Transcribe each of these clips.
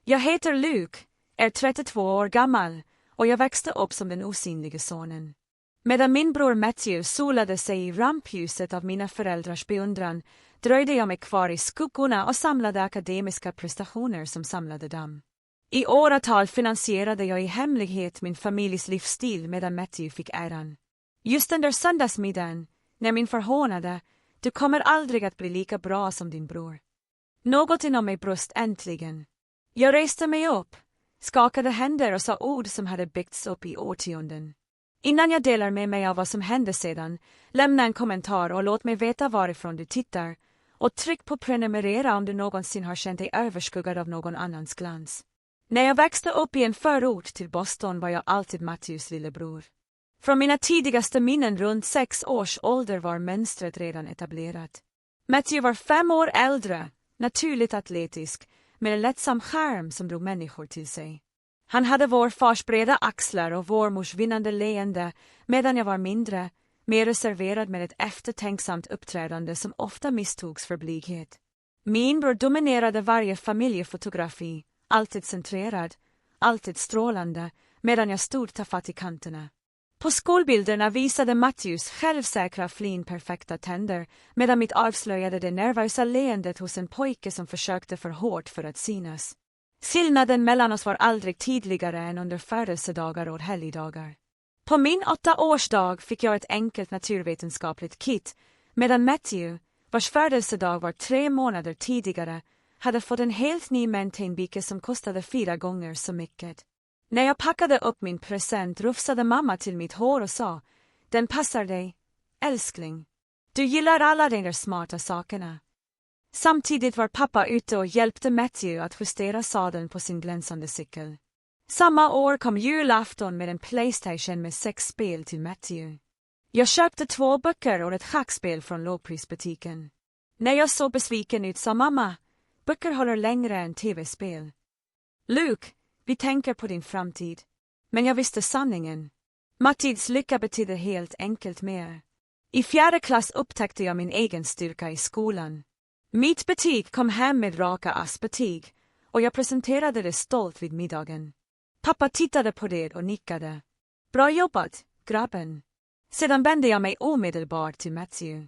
Jag heter Luke, är 32 år gammal och jag växte upp som den osynliga sonen. Medan min bror Matthew solade sig i rampljuset av mina föräldrars beundran dröjde jag mig kvar i skuggorna och samlade akademiska prestationer som samlade damm. I åratal finansierade jag i hemlighet min familjs livsstil medan Matthew fick äran. Just den där söndagsmiddagen, när min far hånade, du kommer aldrig att bli lika bra som din bror. Något inom mig brast äntligen. Jag reste mig upp, skakade händer och sa ord som hade byggts upp i årtionden. Innan jag delar med mig av vad som hände sedan, lämna en kommentar och låt mig veta varifrån du tittar. Och tryck på prenumerera om du någonsin har känt dig överskuggad av någon annans glans. När jag växte upp i en förort till Boston var jag alltid Matthews lillebror. Från mina tidigaste minnen runt 6 års ålder var mönstret redan etablerat. Matthew var 5 år äldre, naturligt atletisk, med en lättsam charm som drog människor till sig. Han hade vår fars breda axlar och vår mors vinnande leende, medan jag var mindre, mer reserverad med ett eftertänksamt uppträdande som ofta misstogs för blyghet. Min bror dominerade varje familjefotografi, alltid centrerad, alltid strålande, medan jag stod tafatt i kanterna. På skolbilderna visade Matthews självsäkra perfekta tänder, medan mitt avslöjade det nervösa leendet hos en pojke som försökte för hårt för att synas. Skillnaden mellan oss var aldrig tydligare än under födelsedagar och helgdagar. På min 8-årsdag fick jag ett enkelt naturvetenskapligt kit, medan Matthew, vars födelsedag var 3 månader tidigare, hade fått en helt ny maintainbike som kostade 4 gånger så mycket. När jag packade upp min present rufsade mamma till mitt hår och sa, den passar dig, älskling. Du gillar alla de där smarta sakerna. Samtidigt var pappa ute och hjälpte Matthew att justera sadeln på sin glänsande cykel. Samma år kom julafton med en PlayStation med 6 spel till Matthew. Jag köpte 2 böcker och ett schackspel från lågprisbutiken. När jag så besviken ut sa mamma, böcker håller längre än tv-spel. Luke, vi tänker på din framtid. Men jag visste sanningen. Mattids lycka betydde helt enkelt mer. I 4:e klass upptäckte jag min egen styrka i skolan. Mitt betyg kom hem med raka ass-betyg och jag presenterade det stolt vid middagen. Pappa tittade på det och nickade. Bra jobbat, grabben. Sedan vände jag mig omedelbart till Matthew.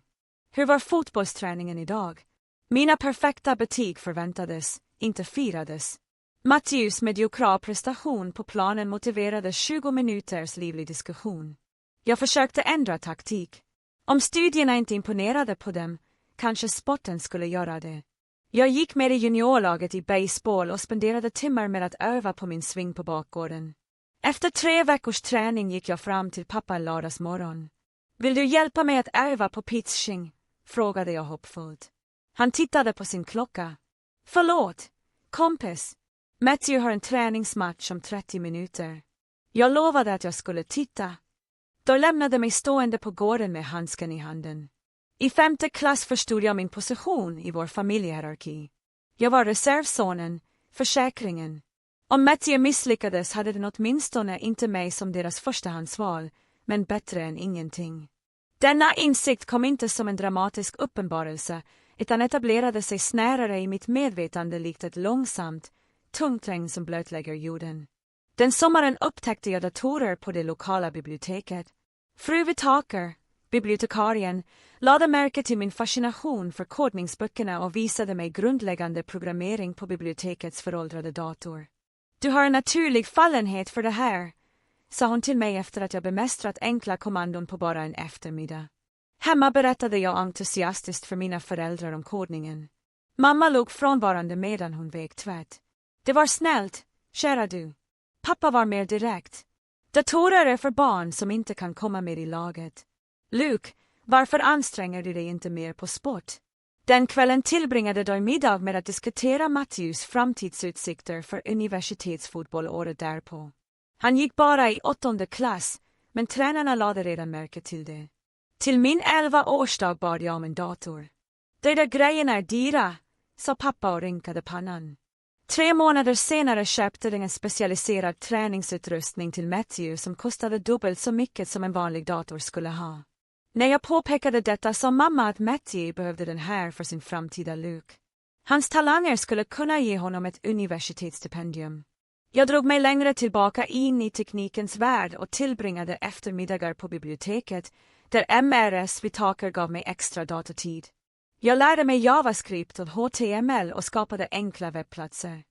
Hur var fotbollsträningen idag? Mina perfekta betyg förväntades, inte firades. Matthews mediokra prestation på planen motiverade 20 minuters livlig diskussion. Jag försökte ändra taktik. Om studierna inte imponerade på dem, kanske sporten skulle göra det. Jag gick med i juniorlaget i baseball och spenderade timmar med att öva på min sving på bakgården. Efter 3 veckors träning gick jag fram till pappa en lördagsmorgon. Vill du hjälpa mig att öva på pitching? Frågade jag hoppfullt. Han tittade på sin klocka. Förlåt, kompis. Matthew har en träningsmatch om 30 minuter. Jag lovade att jag skulle titta. Då lämnade mig stående på gården med handsken i handen. I 5:e klass förstod jag min position i vår familjehierarki. Jag var reservsonen, försäkringen. Om Matthew misslyckades hade den åtminstone inte mig som deras förstahandsval, men bättre än ingenting. Denna insikt kom inte som en dramatisk uppenbarelse, utan etablerade sig snärare i mitt medvetande likt ett långsamt, tungt regn som blötlägger jorden. Den sommaren upptäckte jag datorer på det lokala biblioteket. Fru Vitaker, bibliotekarien, lade märke till min fascination för kodningsböckerna och visade mig grundläggande programmering på bibliotekets föråldrade dator. Du har en naturlig fallenhet för det här, sa hon till mig efter att jag bemästrat enkla kommandon på bara en eftermiddag. Hemma berättade jag entusiastiskt för mina föräldrar om kodningen. Mamma låg frånvarande medan hon vek tvätt. Det var snällt, kära du. Pappa var mer direkt. Datorer är för barn som inte kan komma med i laget. Luke, varför anstränger du dig inte mer på sport? Den kvällen tillbringade jag middag med att diskutera Matthews framtidsutsikter för universitetsfotboll året därpå. Han gick bara i 8:e klass, men tränarna lade redan märke till det. Till min 11-årsdag bad jag om en dator. De där grejerna är dyra, sa pappa och rynkade pannan. 3 månader senare köpte de en specialiserad träningsutrustning till Matthew som kostade dubbelt så mycket som en vanlig dator skulle ha. När jag påpekade detta sa mamma att Matthew behövde den här för sin framtida Luke. Hans talanger skulle kunna ge honom ett universitetsstipendium. Jag drog mig längre tillbaka in i teknikens värld och tillbringade eftermiddagar på biblioteket, där MRS-vitaker gav mig extra datortid. Jag lärde mig JavaScript och HTML och skapade enkla webbplatser.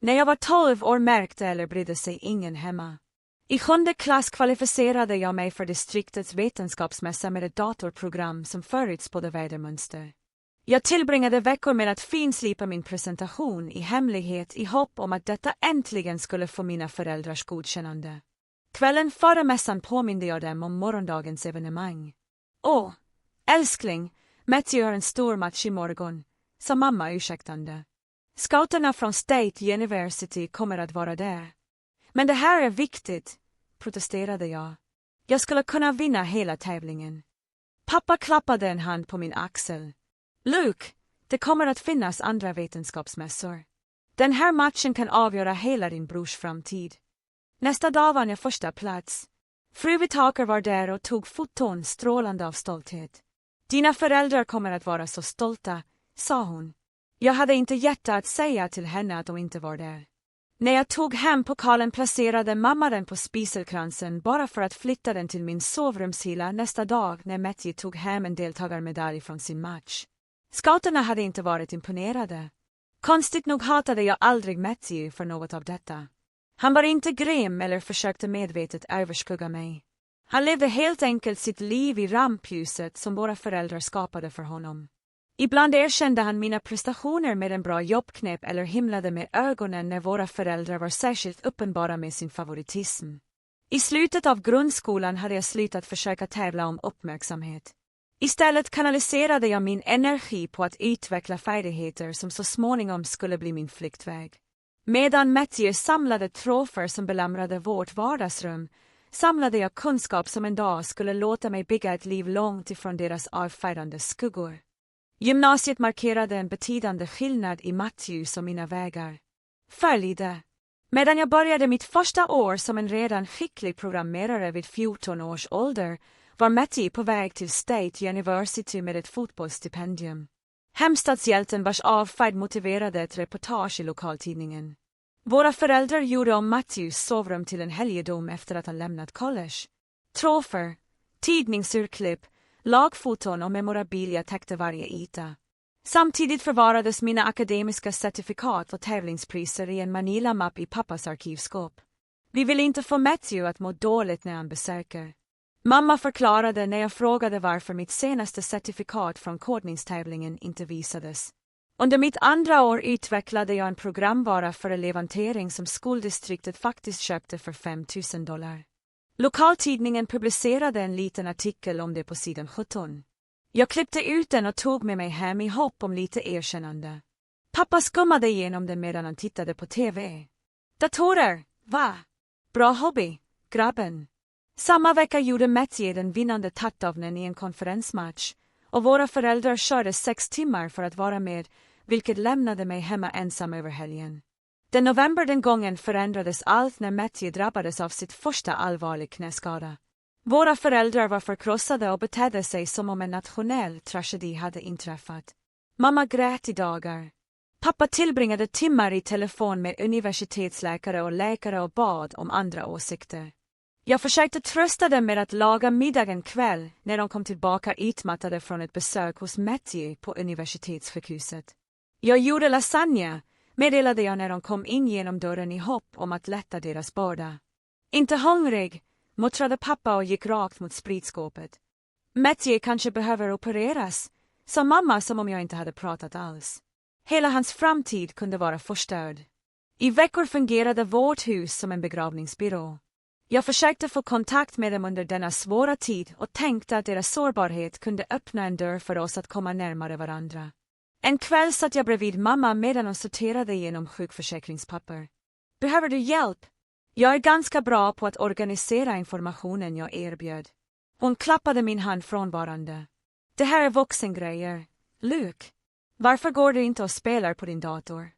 När jag var 12 år märkte eller brydde sig ingen hemma. I 7:e klass kvalificerade jag mig för distriktets vetenskapsmässa med ett datorprogram som förutspådde vädermönster. Jag tillbringade veckor med att finslipa min presentation i hemlighet i hopp om att detta äntligen skulle få mina föräldrars godkännande. Kvällen före mässan påminde jag dem om morgondagens evenemang. Åh, älskling, Matthew har en stor match imorgon, sa mamma ursäktande. Scouterna från State University kommer att vara där. Men det här är viktigt, protesterade jag. Jag skulle kunna vinna hela tävlingen. Pappa klappade en hand på min axel. Luke, det kommer att finnas andra vetenskapsmässor. Den här matchen kan avgöra hela din brors framtid. Nästa dag vann jag första plats. Fru Vitaker var där och tog foton strålande av stolthet. Dina föräldrar kommer att vara så stolta, sa hon. Jag hade inte hjärta att säga till henne att de inte var där. När jag tog hem pokalen placerade mamma den på spiselkransen bara för att flytta den till min sovrumshylla nästa dag när Matthew tog hem en deltagarmedalj från sin match. Scouterna hade inte varit imponerade. Konstigt nog hatade jag aldrig Matthew för något av detta. Han var inte grym eller försökte medvetet överskugga mig. Han levde helt enkelt sitt liv i rampljuset som våra föräldrar skapade för honom. Ibland erkände han mina prestationer med en bra jobbknep eller himlade med ögonen när våra föräldrar var särskilt uppenbara med sin favoritism. I slutet av grundskolan hade jag slutat försöka tävla om uppmärksamhet. Istället kanaliserade jag min energi på att utveckla färdigheter som så småningom skulle bli min flyktväg. Medan Matthew samlade troféer som belamrade vårt vardagsrum, samlade jag kunskap som en dag skulle låta mig bygga ett liv långt ifrån deras avfärdande skuggor. Gymnasiet markerade en betydande skillnad i Matthews och mina vägar. Förlide. Medan jag började mitt första år som en redan skicklig programmerare vid 14 års ålder var Matthew på väg till State University med ett fotbollsstipendium. Hemstadshjälten vars avfärd motiverade ett reportage i lokaltidningen. Våra föräldrar gjorde om Matthews sovrum till en helgedom efter att han lämnat college. Troféer, tidningsurklipp, lagfoton och memorabilia täckte varje yta. Samtidigt förvarades mina akademiska certifikat och tävlingspriser i en Manila-mapp i pappas arkivskåp. Vi ville inte få Matthew att må dåligt när han besöker. Mamma förklarade när jag frågade varför mitt senaste certifikat från kodningstävlingen inte visades. Under mitt andra år utvecklade jag en programvara för elevhantering som skoldistriktet faktiskt köpte för $5,000. Lokaltidningen publicerade en liten artikel om det på sidan 17. Jag klippte ut den och tog med mig hem i hopp om lite erkännande. Pappa skummade igenom den medan han tittade på TV. Datorer, va? Bra hobby, grabben. Samma vecka gjorde Matthew den vinnande touchdownen i en konferensmatch och våra föräldrar körde 6 timmar för att vara med, vilket lämnade mig hemma ensam över helgen. Den november den gången förändrades allt när Matthew drabbades av sitt första allvarliga knäskada. Våra föräldrar var förkrossade och betedde sig som om en nationell tragedi hade inträffat. Mamma grät i dagar. Pappa tillbringade timmar i telefon med universitetsläkare och läkare och bad om andra åsikter. Jag försökte trösta dem med att laga middag en kväll när de kom tillbaka utmattade från ett besök hos Matthew på universitetssjukhuset. Jag gjorde lasagne, meddelade jag när de kom in genom dörren i hopp om att lätta deras börda. Inte hungrig, muttrade pappa och gick rakt mot spritskåpet. Matthew kanske behöver opereras, sa mamma som om jag inte hade pratat alls. Hela hans framtid kunde vara förstörd. I veckor fungerade vårt hus som en begravningsbyrå. Jag försökte få kontakt med dem under denna svåra tid och tänkte att deras sårbarhet kunde öppna en dörr för oss att komma närmare varandra. En kväll satt jag bredvid mamma medan hon sorterade igenom sjukförsäkringspapper. Behöver du hjälp? Jag är ganska bra på att organisera informationen jag erbjöd. Hon klappade min hand frånvarande. Det här är vuxengrejer, Luke. Varför går du inte och spelar på din dator?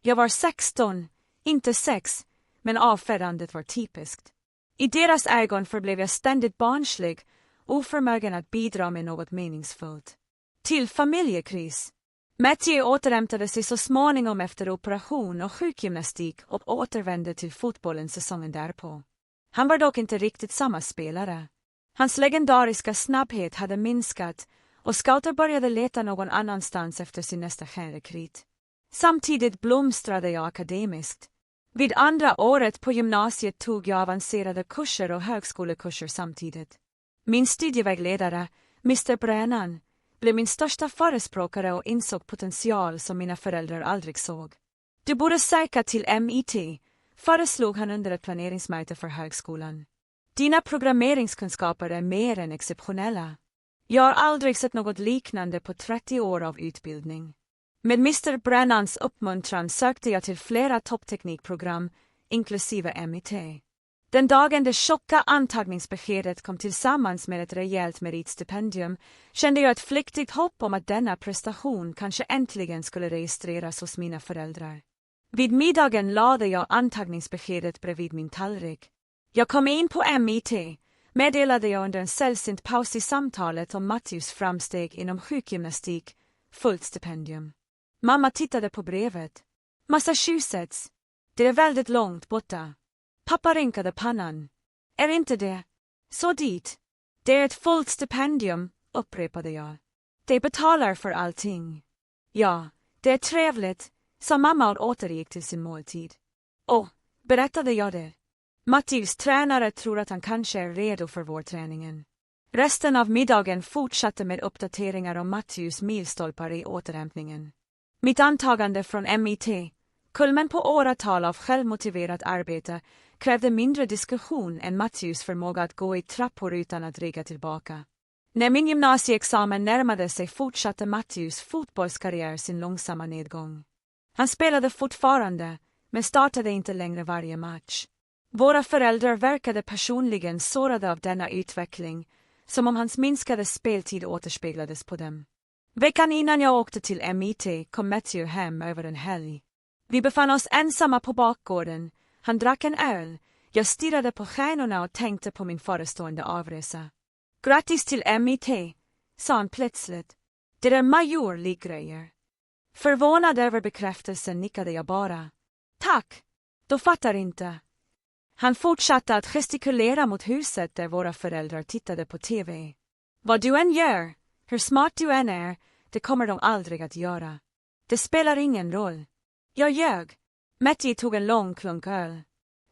Jag var 16, inte 6, men avfärdandet var typiskt. I deras ögon förblev jag ständigt barnslig, oförmögen att bidra med något meningsfullt. Till familjekris. Matthew återhämtade sig så småningom efter operation och sjukgymnastik och återvände till fotbollen säsongen därpå. Han var dock inte riktigt samma spelare. Hans legendariska snabbhet hade minskat och scouter började leta någon annanstans efter sin nästa stjärnrekryt. Samtidigt blomstrade jag akademiskt. Vid andra året på gymnasiet tog jag avancerade kurser och högskolekurser samtidigt. Min studievägledare, Mr. Brennan, blev min största förespråkare och insåg potential som mina föräldrar aldrig såg. Du borde söka till MIT, föreslog han under ett planeringsmöte för högskolan. Dina programmeringskunskaper är mer än exceptionella. Jag har aldrig sett något liknande på 30 år av utbildning. Med Mr. Brennans uppmuntran sökte jag till flera toppteknikprogram, inklusive MIT. Den dagen det tjocka antagningsbeskedet kom tillsammans med ett rejält meritstipendium kände jag ett flyktigt hopp om att denna prestation kanske äntligen skulle registreras hos mina föräldrar. Vid middagen lade jag antagningsbeskedet bredvid min tallrik. Jag kom in på MIT, meddelade jag under en sällsynt paus i samtalet om Matthews framsteg inom sjukgymnastik, fullt stipendium. Mamma tittade på brevet. Massachusetts. Det är väldigt långt borta. Pappa rynkade pannan. Är inte det? Så dit. Det är ett fullt stipendium, upprepade jag. Det betalar för allting. Ja, det är trevligt, sa mamma och återgick till sin måltid. Berättade jag det. Matthews tränare tror att han kanske är redo för vårträningen. Resten av middagen fortsatte med uppdateringar om Matthews milstolpar i återhämtningen. Mitt antagande från MIT, kulmen på åratal av självmotiverat arbete, krävde mindre diskussion än Matthews förmåga att gå i trappor utan att rygga tillbaka. När min gymnasieexamen närmade sig fortsatte Matthews fotbollskarriär sin långsamma nedgång. Han spelade fortfarande, men startade inte längre varje match. Våra föräldrar verkade personligen sårade av denna utveckling, som om hans minskade speltid återspeglades på dem. Veckan innan jag åkte till MIT kom Matthew hem över en helg. Vi befann oss ensamma på bakgården, han drack en öl, jag stirrade på stjärnorna och tänkte på min förestående avresa. Grattis till MIT, sa han plötsligt. Det är majorliggrejer. Förvånad över bekräftelsen nickade jag bara. Tack, då fattar inte. Han fortsatte att gestikulera mot huset där våra föräldrar tittade på TV. Vad du än gör, hur smart du än är, det kommer de aldrig att göra. Det spelar ingen roll. Jag ljög. Matthew tog en lång klunk öl.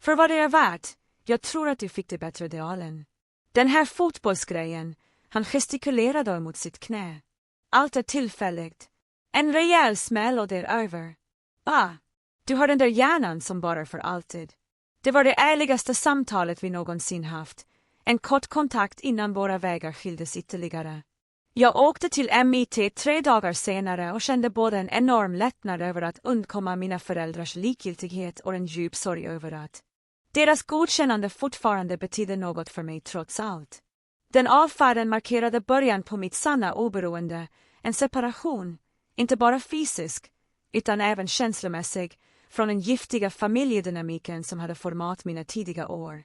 För vad det är värt, jag tror att du fick det bättre idealen. Den här fotbollsgrejen, han gestikulerade mot sitt knä. Allt är tillfälligt. En rejäl smäll och det är över. Du har den där hjärnan som bara för alltid. Det var det ärligaste samtalet vi någonsin haft. En kort kontakt innan våra vägar skildes ytterligare. Jag åkte till MIT 3 dagar senare och kände både en enorm lättnad över att undkomma mina föräldrars likgiltighet och en djup sorg över att deras godkännande fortfarande betydde något för mig trots allt. Den avfärden markerade början på mitt sanna oberoende, en separation, inte bara fysisk, utan även känslomässig, från den giftiga familjedynamiken som hade format mina tidiga år.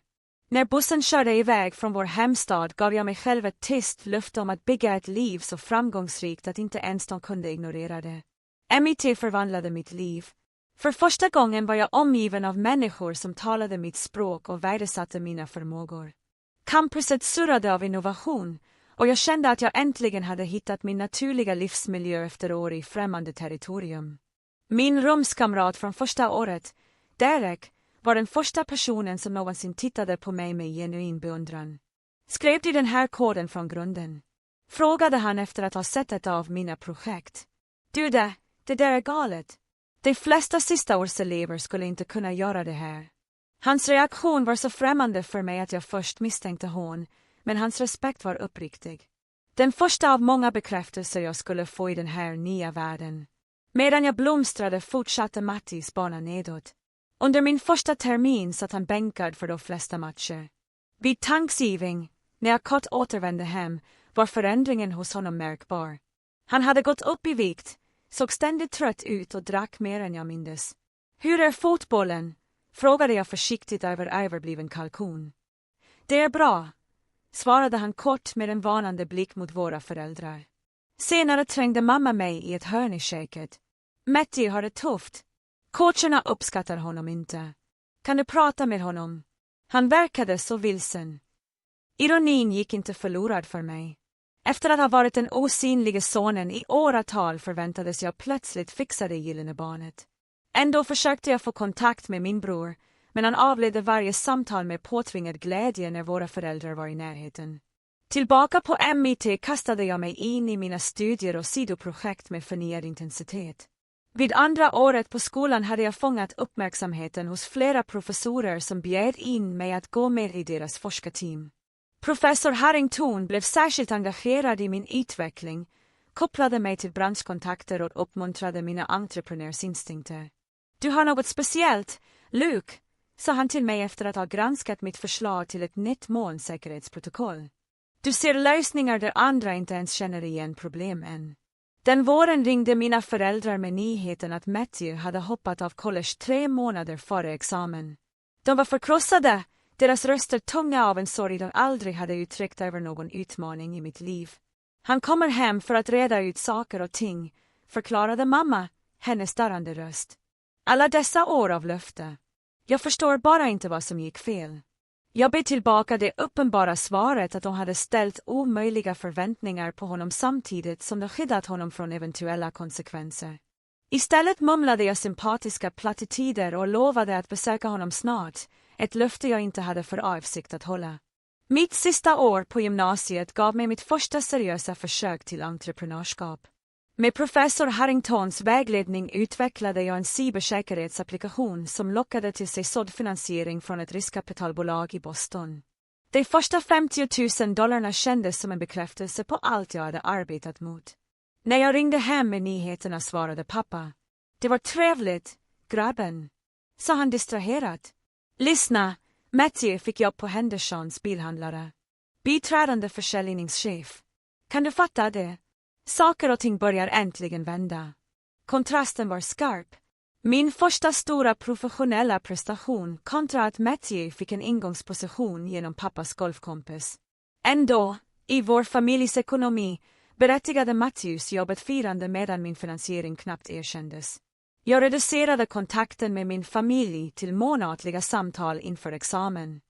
När bussen körde iväg från vår hemstad gav jag mig själv ett tyst löfte om att bygga ett liv så framgångsrikt att inte ens de kunde ignorera det. MIT förvandlade mitt liv. För första gången var jag omgiven av människor som talade mitt språk och värdesatte mina förmågor. Campuset surrade av innovation och jag kände att jag äntligen hade hittat min naturliga livsmiljö efter år i främmande territorium. Min rumskamrat från första året, Derek, var den första personen som någonsin tittade på mig med genuin beundran. Skrev du den här koden från grunden? Frågade han efter att ha sett ett av mina projekt. Du det där är galet. De flesta sistaårselever skulle inte kunna göra det här. Hans reaktion var så främmande för mig att jag först misstänkte hån, men hans respekt var uppriktig. Den första av många bekräftelser jag skulle få i den här nya världen. Medan jag blomstrade fortsatte Mattis bana nedåt. Under min första termin satt han bänkad för de flesta matcher. Vid Thanksgiving, när jag kort återvände hem, var förändringen hos honom märkbar. Han hade gått upp i vikt, såg ständigt trött ut och drack mer än jag mindes. Hur är fotbollen? Frågade jag försiktigt över överbliven kalkon. Det är bra, svarade han kort med en varnande blick mot våra föräldrar. Senare trängde mamma mig i ett hörn i köket. Matthew har det tufft. Coacherna uppskattar honom inte. Kan du prata med honom? Han verkade så vilsen. Ironin gick inte förlorad för mig. Efter att ha varit den osynliga sonen i åratal förväntades jag plötsligt fixa det gyllene barnet. Ändå försökte jag få kontakt med min bror, men han avledde varje samtal med påtvingad glädje när våra föräldrar var i närheten. Tillbaka på MIT kastade jag mig in i mina studier och sidoprojekt med förnyad intensitet. Vid andra året på skolan hade jag fångat uppmärksamheten hos flera professorer som bjöd in mig att gå med i deras forskarteam. Professor Harrington blev särskilt engagerad i min utveckling, kopplade mig till branschkontakter och uppmuntrade mina entreprenörsinstinkter. Du har något speciellt, Luke, sa han till mig efter att ha granskat mitt förslag till ett nytt molnsäkerhetsprotokoll. Du ser lösningar där andra inte ens känner igen problemen. Den våren ringde mina föräldrar med nyheten att Matthew hade hoppat av college 3 månader före examen. De var förkrossade, deras röster tunga av en sorg de aldrig hade uttryckt över någon utmaning i mitt liv. Han kommer hem för att reda ut saker och ting, förklarade mamma, hennes darrande röst. Alla dessa år av löfte. Jag förstår bara inte vad som gick fel. Jag bed tillbaka det uppenbara svaret att de hade ställt omöjliga förväntningar på honom samtidigt som de skyddat honom från eventuella konsekvenser. Istället mumlade jag sympatiska plattityder och lovade att besöka honom snart, ett löfte jag inte hade för avsikt att hålla. Mitt sista år på gymnasiet gav mig mitt första seriösa försök till entreprenörskap. Med professor Harringtons vägledning utvecklade jag en cybersäkerhetsapplikation som lockade till sig såddfinansiering från ett riskkapitalbolag i Boston. De första $50,000 kändes som en bekräftelse på allt jag hade arbetat mot. När jag ringde hem med nyheterna svarade pappa. Det var trevligt, grabben, sa han distraherat. Lyssna, Matthew fick jobb på Hendersons bilhandlare. Biträdande försäljningschef. Kan du fatta det? Saker och ting börjar äntligen vända. Kontrasten var skarp. Min första stora professionella prestation kontra att Matthew fick en ingångsposition genom pappas golfkompis. Ändå, i vår familjs ekonomi, berättigade Matthews jobbet firande medan min finansiering knappt erkändes. Jag reducerade kontakten med min familj till månatliga samtal inför examen.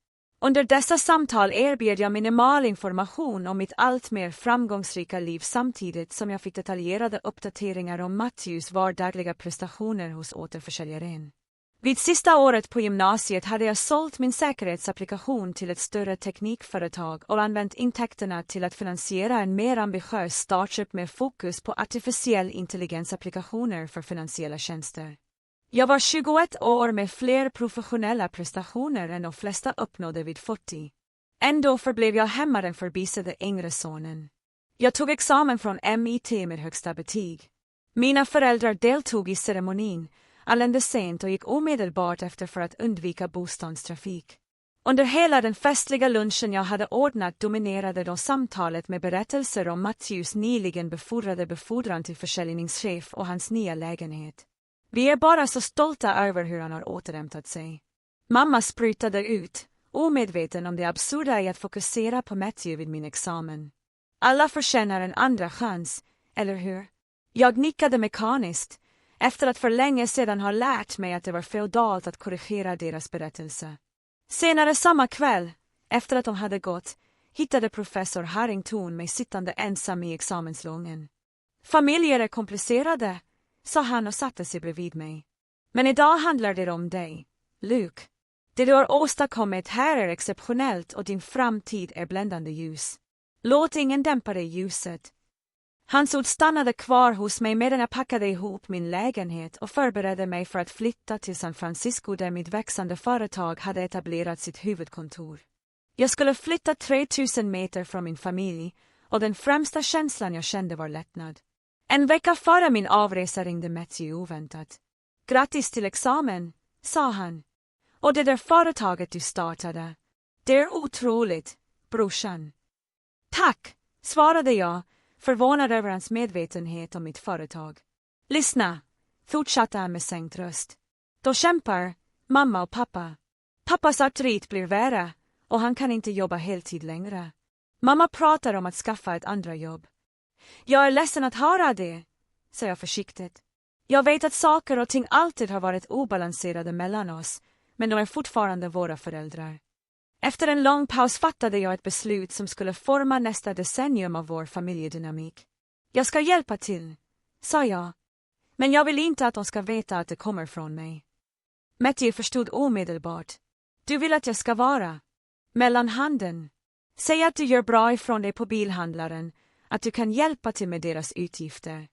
Under dessa samtal erbjöd jag minimal information om mitt allt mer framgångsrika liv samtidigt som jag fick detaljerade uppdateringar om Matthews vardagliga prestationer hos återförsäljaren. Vid sista året på gymnasiet hade jag sålt min säkerhetsapplikation till ett större teknikföretag och använt intäkterna till att finansiera en mer ambitiös startup med fokus på artificiell intelligensapplikationer för finansiella tjänster. Jag var 21 år med fler professionella prestationer än de flesta uppnådde vid 40. Ändå förblev jag hemma den förbisade yngre sonen. Jag tog examen från MIT med högsta betyg. Mina föräldrar deltog i ceremonin, anlände sent och gick omedelbart efter för att undvika bostadstrafik. Under hela den festliga lunchen jag hade ordnat dominerade de samtalet med berättelser om Matthews nyligen befordrade befordran till försäljningschef och hans nya lägenhet. Vi är bara så stolta över hur han har återhämtat sig. Mamma sprutade ut, omedveten om det absurda i att fokusera på Matthew vid min examen. Alla förtjänar en andra chans, eller hur? Jag nickade mekaniskt, efter att för länge sedan ha lärt mig att det var feodalt att korrigera deras berättelse. Senare samma kväll, efter att de hade gått, hittade professor Harrington mig sittande ensam i examenslången. Familjer är komplicerade, sa han och satte sig bredvid mig. Men idag handlar det om dig, Luke. Det du har åstadkommit här är exceptionellt och din framtid är bländande ljus. Låt ingen dämpa det ljuset. Hans ord stannade kvar hos mig medan jag packade ihop min lägenhet och förberedde mig för att flytta till San Francisco där mitt växande företag hade etablerat sitt huvudkontor. Jag skulle flytta 3000 meter från min familj och den främsta känslan jag kände var lättnad. En vecka före min avresa ringde Matthew oväntat. Grattis till examen, sa han. Och det där företaget du startade. Det är otroligt, brorsan. Tack, svarade jag, förvånad över hans medvetenhet om mitt företag. Lyssna, fortsatte han med sänkt röst. Då kämpar mamma och pappa. Pappas artrit blir värre och han kan inte jobba heltid längre. Mamma pratar om att skaffa ett andra jobb. Jag är ledsen att höra det, sa jag försiktigt. Jag vet att saker och ting alltid har varit obalanserade mellan oss, men de är fortfarande våra föräldrar. Efter en lång paus fattade jag ett beslut som skulle forma nästa decennium av vår familjedynamik. Jag ska hjälpa till, sa jag. Men jag vill inte att de ska veta att det kommer från mig. Matthew förstod omedelbart. Du vill att jag ska vara mellan handen. Säg att du gör bra ifrån dig på bilhandlaren, att du kan hjälpa till med deras utgifter.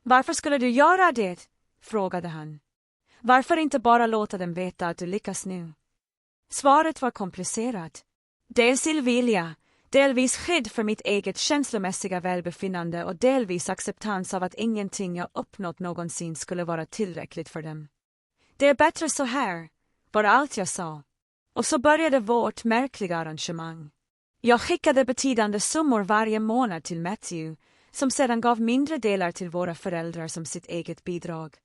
Varför skulle du göra det? Frågade han. Varför inte bara låta dem veta att du lyckas nu? Svaret var komplicerat. Dels illvilja, delvis skydd för mitt eget känslomässiga välbefinnande och delvis acceptans av att ingenting jag uppnått någonsin skulle vara tillräckligt för dem. Det är bättre så här, var allt jag sa. Och så började vårt märkliga arrangemang. Jag skickade betydande summor varje månad till Matthew, som sedan gav mindre delar till våra föräldrar som sitt eget bidrag.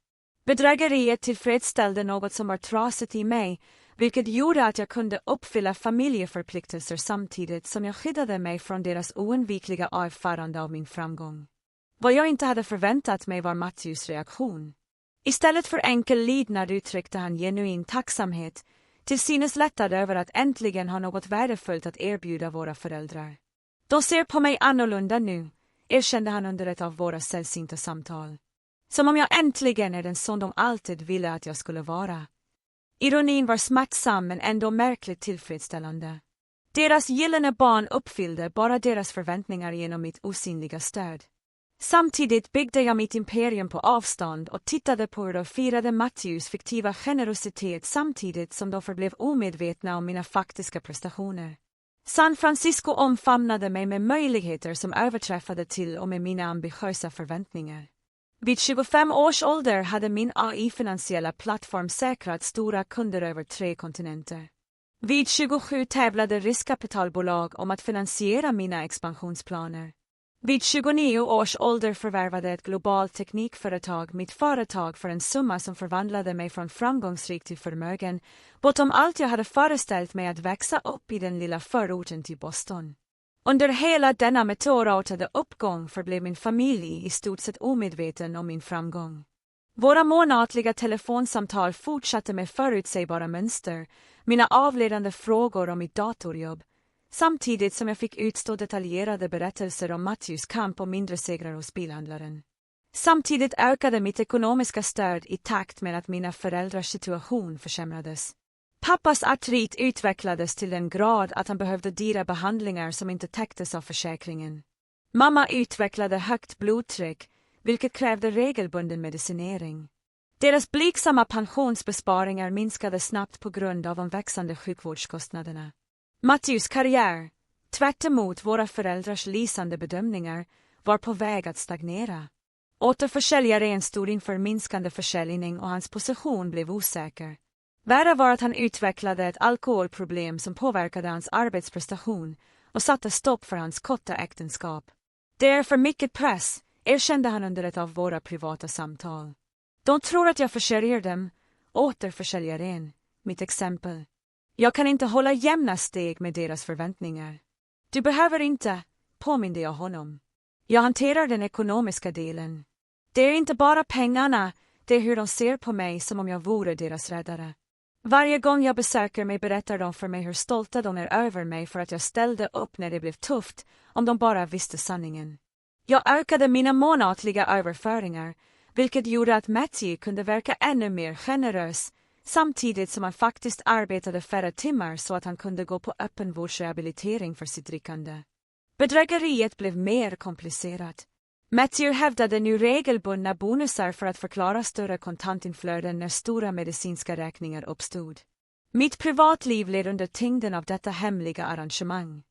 Bedrägeriet tillfredsställde något som var trasigt i mig, vilket gjorde att jag kunde uppfylla familjeförpliktelser samtidigt som jag skyddade mig från deras oundvikliga avfärande av min framgång. Vad jag inte hade förväntat mig var Matthews reaktion. Istället för enkel lydnad uttryckte han genuin tacksamhet, till synes lättad över att äntligen ha något värdefullt att erbjuda våra föräldrar. De ser på mig annorlunda nu, erkände han under ett av våra sällsynta samtal. Som om jag äntligen är den son de alltid ville att jag skulle vara. Ironin var smärtsam men ändå märkligt tillfredsställande. Deras gyllene barn uppfyllde bara deras förväntningar genom mitt osynliga stöd. Samtidigt byggde jag mitt imperium på avstånd och tittade på hur de firade Matthews fiktiva generositet samtidigt som de förblev omedvetna om mina faktiska prestationer. San Francisco omfamnade mig med möjligheter som överträffade till och med mina ambitiösa förväntningar. Vid 25 års ålder hade min AI-finansiella plattform säkrat stora kunder över 3 kontinenter. Vid 27 tävlade riskkapitalbolag om att finansiera mina expansionsplaner. Vid 29 års ålder förvärvade ett globalt teknikföretag mitt företag för en summa som förvandlade mig från framgångsrik till förmögen, bortom allt jag hade föreställt mig att växa upp i den lilla förorten till Boston. Under hela denna meteorartade uppgång förblev min familj i stort sett omedveten om min framgång. Våra månatliga telefonsamtal fortsatte med förutsägbara mönster, mina avledande frågor om mitt datorjobb, samtidigt som jag fick utstå detaljerade berättelser om Matthews kamp och mindre segrar hos bilhandlaren. Samtidigt ökade mitt ekonomiska stöd i takt med att mina föräldrars situation försämrades. Pappas artrit utvecklades till den grad att han behövde dyra behandlingar som inte täcktes av försäkringen. Mamma utvecklade högt blodtryck, vilket krävde regelbunden medicinering. Deras blygsamma pensionsbesparingar minskade snabbt på grund av de växande sjukvårdskostnaderna. Matthews karriär, tvärt emot våra föräldrars lysande bedömningar, var på väg att stagnera. Återförsäljaren stod inför minskande försäljning och hans position blev osäker. Värre var att han utvecklade ett alkoholproblem som påverkade hans arbetsprestation och satte stopp för hans korta äktenskap. Det är för mycket press, erkände han under ett av våra privata samtal. De tror att jag försörjer dem, återförsäljaren, mitt exempel. Jag kan inte hålla jämna steg med deras förväntningar. Du behöver inte, påminde jag honom. Jag hanterar den ekonomiska delen. Det är inte bara pengarna, det är hur de ser på mig som om jag vore deras räddare. Varje gång jag besöker mig berättar de för mig hur stolta de är över mig för att jag ställde upp när det blev tufft, om de bara visste sanningen. Jag ökade mina månatliga överföringar, vilket gjorde att Matthew kunde verka ännu mer generös, samtidigt som han faktiskt arbetade färre timmar så att han kunde gå på öppenvårdsrehabilitering för sitt drickande. Bedrägeriet blev mer komplicerat. Matthew hävdade nu regelbundna bonusar för att förklara större kontantinflöden när stora medicinska räkningar uppstod. Mitt privatliv led under tyngden av detta hemliga arrangemang.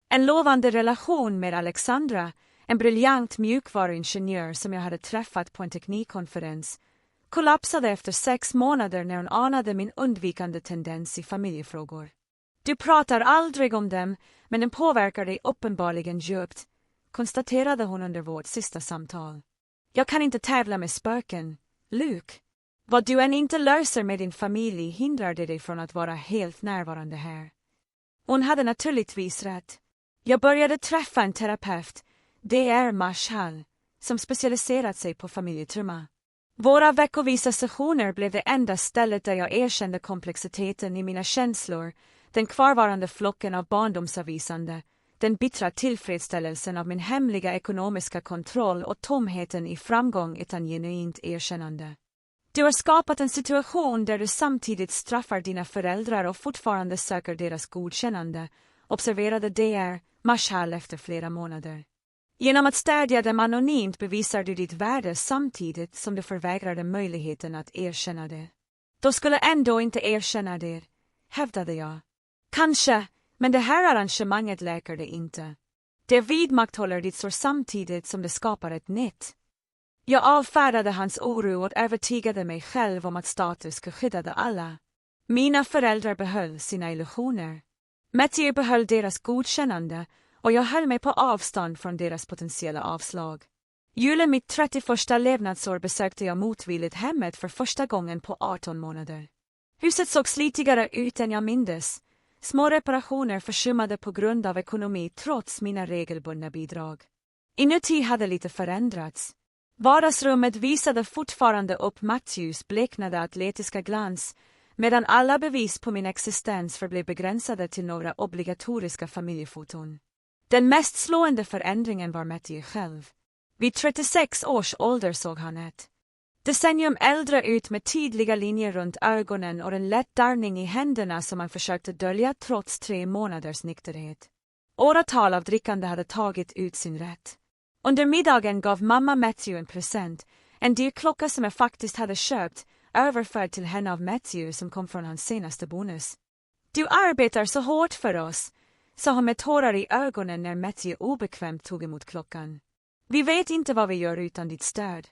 En lovande relation med Alexandra, en briljant mjukvaruingenjör som jag hade träffat på en teknikkonferens, kollapsade efter 6 månader när hon anade min undvikande tendens i familjefrågor. Du pratar aldrig om dem, men den påverkar dig uppenbarligen djupt, konstaterade hon under vårt sista samtal. Jag kan inte tävla med spöken, Luke. Vad du än inte löser med din familj hindrar det dig från att vara helt närvarande här. Hon hade naturligtvis rätt. Jag började träffa en terapeut, Det är Marshall, som specialiserat sig på familjedrama. Våra veckovisa sessioner blev det enda stället där jag erkände komplexiteten i mina känslor, den kvarvarande flocken av barndomsavvisande, den bittra tillfredsställelsen av min hemliga ekonomiska kontroll och tomheten i framgång utan genuint erkännande. Du har skapat en situation där du samtidigt straffar dina föräldrar och fortfarande söker deras godkännande, observerade Dr. Marshall efter flera månader. Genom att stödja dem anonymt bevisar du ditt värde samtidigt som du förvägrar dem möjligheten att erkänna det. De skulle ändå inte erkänna det, hävdade jag. Kanske, men det här arrangemanget läker det inte. Det vidmakthåller ditt sår samtidigt som det skapar ett nytt. Jag avfärdade hans oro och övertygade mig själv om att status skyddade alla. Mina föräldrar behöll sina illusioner. Matthew behöll deras godkännande och jag höll mig på avstånd från deras potentiella avslag. Julen mitt 31:a levnadsår besökte jag motvilligt hemmet för första gången på 18 månader. Huset såg slitigare ut än jag mindes. Små reparationer försummade på grund av ekonomi trots mina regelbundna bidrag. Inuti hade lite förändrats. Vardagsrummet visade fortfarande upp Matthews bleknade atletiska glans, medan alla bevis på min existens förblev begränsade till några obligatoriska familjefoton. Den mest slående förändringen var Matthew själv. Vid 36 års ålder såg han ett decennium äldre ut med tydliga linjer runt ögonen och en lätt darrning i händerna som han försökte dölja trots 3 månaders nykterhet. Åratal av drickande hade tagit ut sin rätt. Under middagen gav mamma Matthew en present, en dyr klocka som jag faktiskt hade köpt, överförd till henne av Matthew som kom från hans senaste bonus. Du arbetar så hårt för oss, sa hon med tårar i ögonen när Matthew obekvämt tog emot klockan. Vi vet inte vad vi gör utan ditt stöd.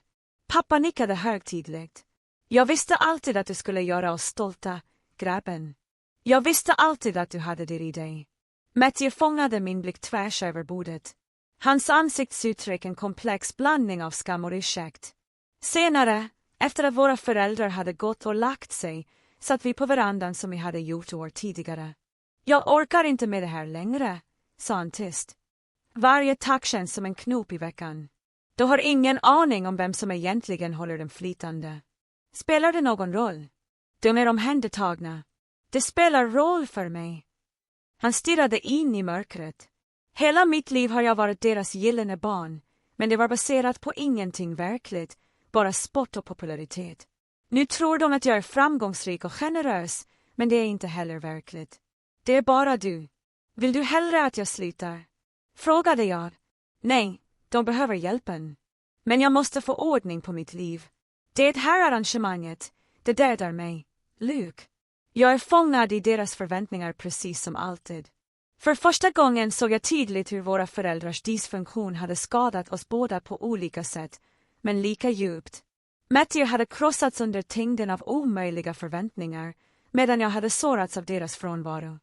Pappa nickade högtidligt. Jag visste alltid att du skulle göra oss stolta, grabben. Jag visste alltid att du hade det i dig. Matthew fångade min blick tvärs över bordet. Hans ansiktsuttryck en komplex blandning av skam och ursäkt. Senare, efter att våra föräldrar hade gått och lagt sig, satt vi på verandan som vi hade gjort år tidigare. Jag orkar inte med det här längre, sa han tyst. Varje tack känns som en knop i veckan. Du har ingen aning om vem som egentligen håller dem flytande. Spelar det någon roll? De är omhändertagna. Det spelar roll för mig. Han stirrade in i mörkret. Hela mitt liv har jag varit deras gyllene barn, men det var baserat på ingenting verkligt, bara spott och popularitet. Nu tror de att jag är framgångsrik och generös, men det är inte heller verkligt. Det är bara du. Vill du hellre att jag slutar? Frågade jag. Nej, de behöver hjälpen. Men jag måste få ordning på mitt liv. Det här arrangemanget, det dödar mig, Luke. Jag är fångad i deras förväntningar precis som alltid. För första gången såg jag tydligt hur våra föräldrars dysfunktion hade skadat oss båda på olika sätt, men lika djupt. Matthew hade krossats under tyngden av omöjliga förväntningar, medan jag hade sårats av deras frånvaro.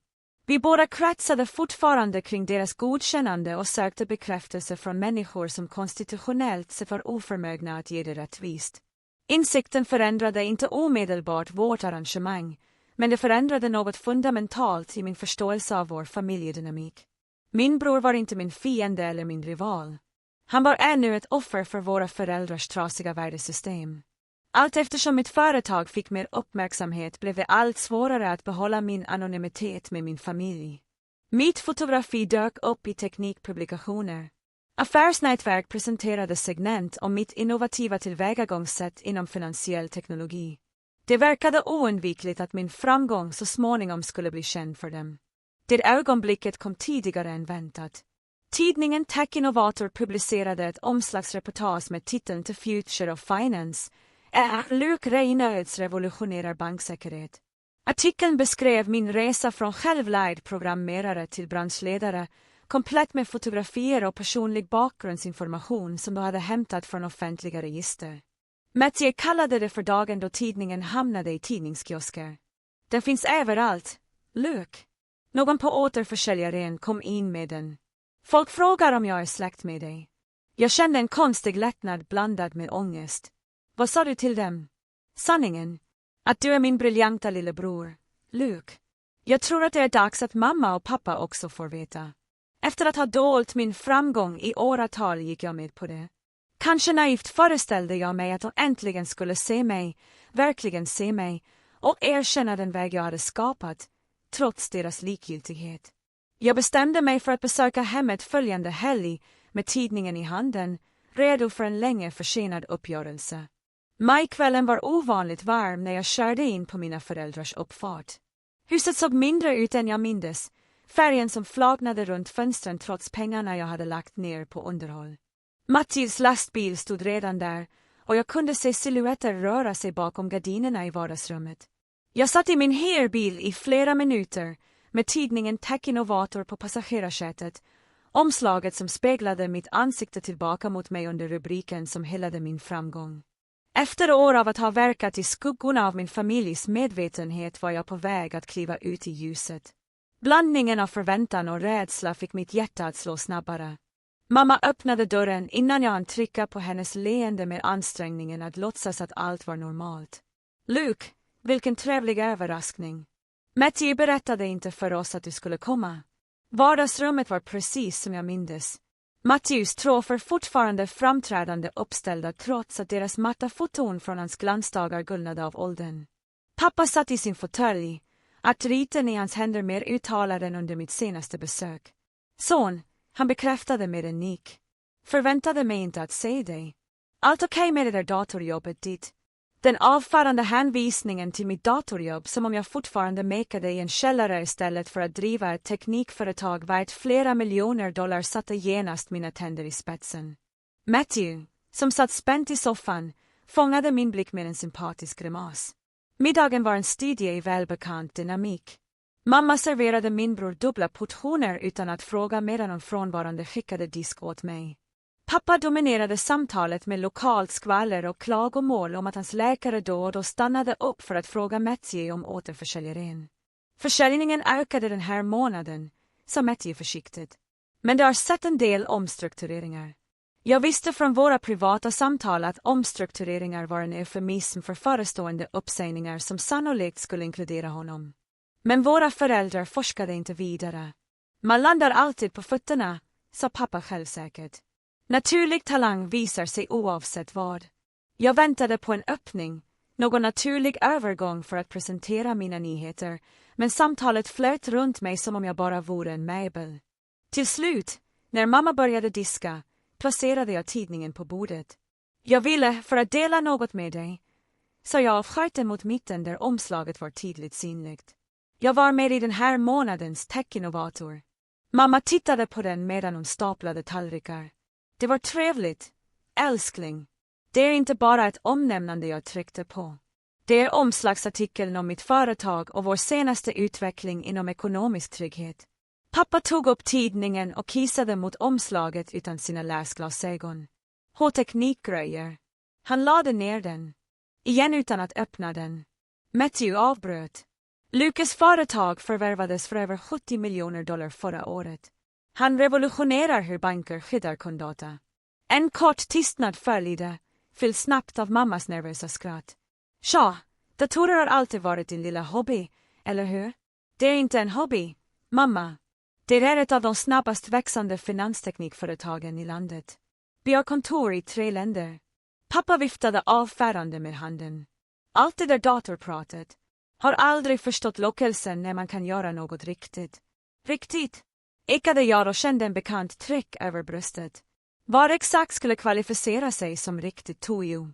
Vi båda kretsade fortfarande kring deras godkännande och sökte bekräftelse från människor som konstitutionellt sett var oförmögna att ge det rättvist. Insikten förändrade inte omedelbart vårt arrangemang, men det förändrade något fundamentalt i min förståelse av vår familjedynamik. Min bror var inte min fiende eller min rival. Han var ännu ett offer för våra föräldrars trasiga värdesystem. Allt eftersom mitt företag fick mer uppmärksamhet blev det allt svårare att behålla min anonymitet med min familj. Mitt fotografi dök upp i teknikpublikationer. Affärsnätverk presenterade segment om mitt innovativa tillvägagångssätt inom finansiell teknologi. Det verkade oundvikligt att min framgång så småningom skulle bli känd för dem. Det ögonblicket kom tidigare än väntat. Tidningen Tech Innovator publicerade ett omslagsreportage med titeln The Future of Finance. Luke Reynolds revolutionerar banksäkerhet. Artikeln beskrev min resa från självlärd programmerare till branschledare, komplett med fotografier och personlig bakgrundsinformation som de hade hämtat från offentliga register. Matthew kallade det för dagen då tidningen hamnade i tidningskiosker. Den finns överallt, Luke. Någon på återförsäljaren kom in med den. Folk frågar om jag är släkt med dig. Jag kände en konstig lättnad blandad med ångest. Vad sa du till dem? Sanningen. Att du är min briljanta lillebror, Luke. Jag tror att det är dags att mamma och pappa också får veta. Efter att ha dolt min framgång i åratal gick jag med på det. Kanske naivt föreställde jag mig att de äntligen skulle se mig, verkligen se mig, och erkänna den väg jag hade skapat, trots deras likgiltighet. Jag bestämde mig för att besöka hemmet följande helg med tidningen i handen, redo för en länge försenad uppgörelse. Majkvällen var ovanligt varm när jag körde in på mina föräldrars uppfart. Huset såg mindre ut än jag mindes, färgen som flagnade runt fönstren trots pengarna jag hade lagt ner på underhåll. Mattis lastbil stod redan där och jag kunde se silhuetter röra sig bakom gardinerna i vardagsrummet. Jag satt i min herbil i flera minuter med tidningen Tech-innovator på passagerarsätet, omslaget som speglade mitt ansikte tillbaka mot mig under rubriken som hyllade min framgång. Efter år av att ha verkat i skuggorna av min familjs medvetenhet var jag på väg att kliva ut i ljuset. Blandningen av förväntan och rädsla fick mitt hjärta att slå snabbare. Mamma öppnade dörren innan jag hann trycka på hennes leende med ansträngningen att låtsas att allt var normalt. Luke, vilken trevlig överraskning. Matthew berättade inte för oss att du skulle komma. Vardagsrummet var precis som jag mindes. Matthews trofer fortfarande framträdande uppställda trots att deras matta foton från hans glansdagar gullnade av åldern. Pappa satt i sin fåtölj, artriten i hans händer mer uttalad än under mitt senaste besök. Son, han bekräftade med en nick. Förväntade mig inte att se dig. Allt okej med det där datorjobbet dit. Den avfärande hänvisningen till mitt datorjobb som om jag fortfarande mekade i en källare istället för att driva ett teknikföretag värt flera miljoner dollar satte genast mina tänder i spetsen. Matthew, som satt spänt i soffan, fångade min blick med en sympatisk grimas. Middagen var en studie i välbekant dynamik. Mamma serverade min bror dubbla portioner utan att fråga medan hon frånvarande skickade disk åt mig. Pappa dominerade samtalet med lokalt skvaller och klagomål om att hans läkare då och då stannade upp för att fråga Matthew om återförsäljaren. Försäljningen ökade den här månaden, sa Matthew försiktigt. Men det har sett en del omstruktureringar. Jag visste från våra privata samtal att omstruktureringar var en eufemism för förestående uppsägningar som sannolikt skulle inkludera honom. Men våra föräldrar forskade inte vidare. Man landar alltid på fötterna, sa pappa självsäkert. Naturlig talang visar sig oavsett vad. Jag väntade på en öppning, någon naturlig övergång för att presentera mina nyheter, men samtalet flöt runt mig som om jag bara vore en möbel. Till slut, när mamma började diska, placerade jag tidningen på bordet. Jag ville, för att dela något med dig, sa jag och sköt mot mitten där omslaget var tydligt synligt. Jag var med i den här månadens Tech-innovator. Mamma tittade på den medan hon staplade tallrikar. Det var trevligt, älskling. Det är inte bara ett omnämnande jag tryckte på. Det är omslagsartikeln om mitt företag och vår senaste utveckling inom ekonomisk trygghet. Pappa tog upp tidningen och kissade mot omslaget utan sina läsglasögon. Teknikgrejer. Han lade ner den. Igen utan att öppna den. Matthew avbröt. Lucas företag förvärvades för över 70 miljoner dollar förra året. Han revolutionerar hur banker skyddar kunddata. En kort tystnad följde, fylld snabbt av mammas nervösa skratt. Tja, datorer har alltid varit din lilla hobby, eller hur? Det är inte en hobby, mamma. Det är ett av de snabbast växande finansteknikföretagen i landet. Vi har kontor i 3 länder. Pappa viftade avfärande med handen. Allt det där datorpratet. Har aldrig förstått lockelsen när man kan göra något riktigt. Riktigt? Ekade jag och kände en bekant tryck över bröstet. Vad exakt skulle kvalificera sig som riktigt to you?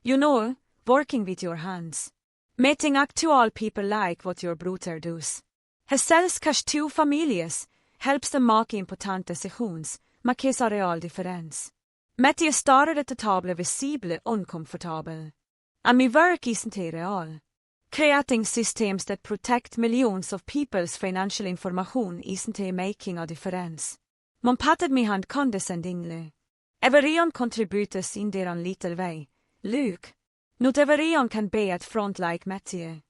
You know, working with your hands. Meeting actual people like what your brother does. Hessels cash 2 familjes, helps the mark importante sessions, marques a real differens. Matthew startade totable visible uncomfortable. And my work isn't real. Creating systems that protect millions of people's financial information isn't making a difference. Mon patted me hand condescendingly. Everyone contributes in their own little way. Luke. Not everyone can be at front like Matthew.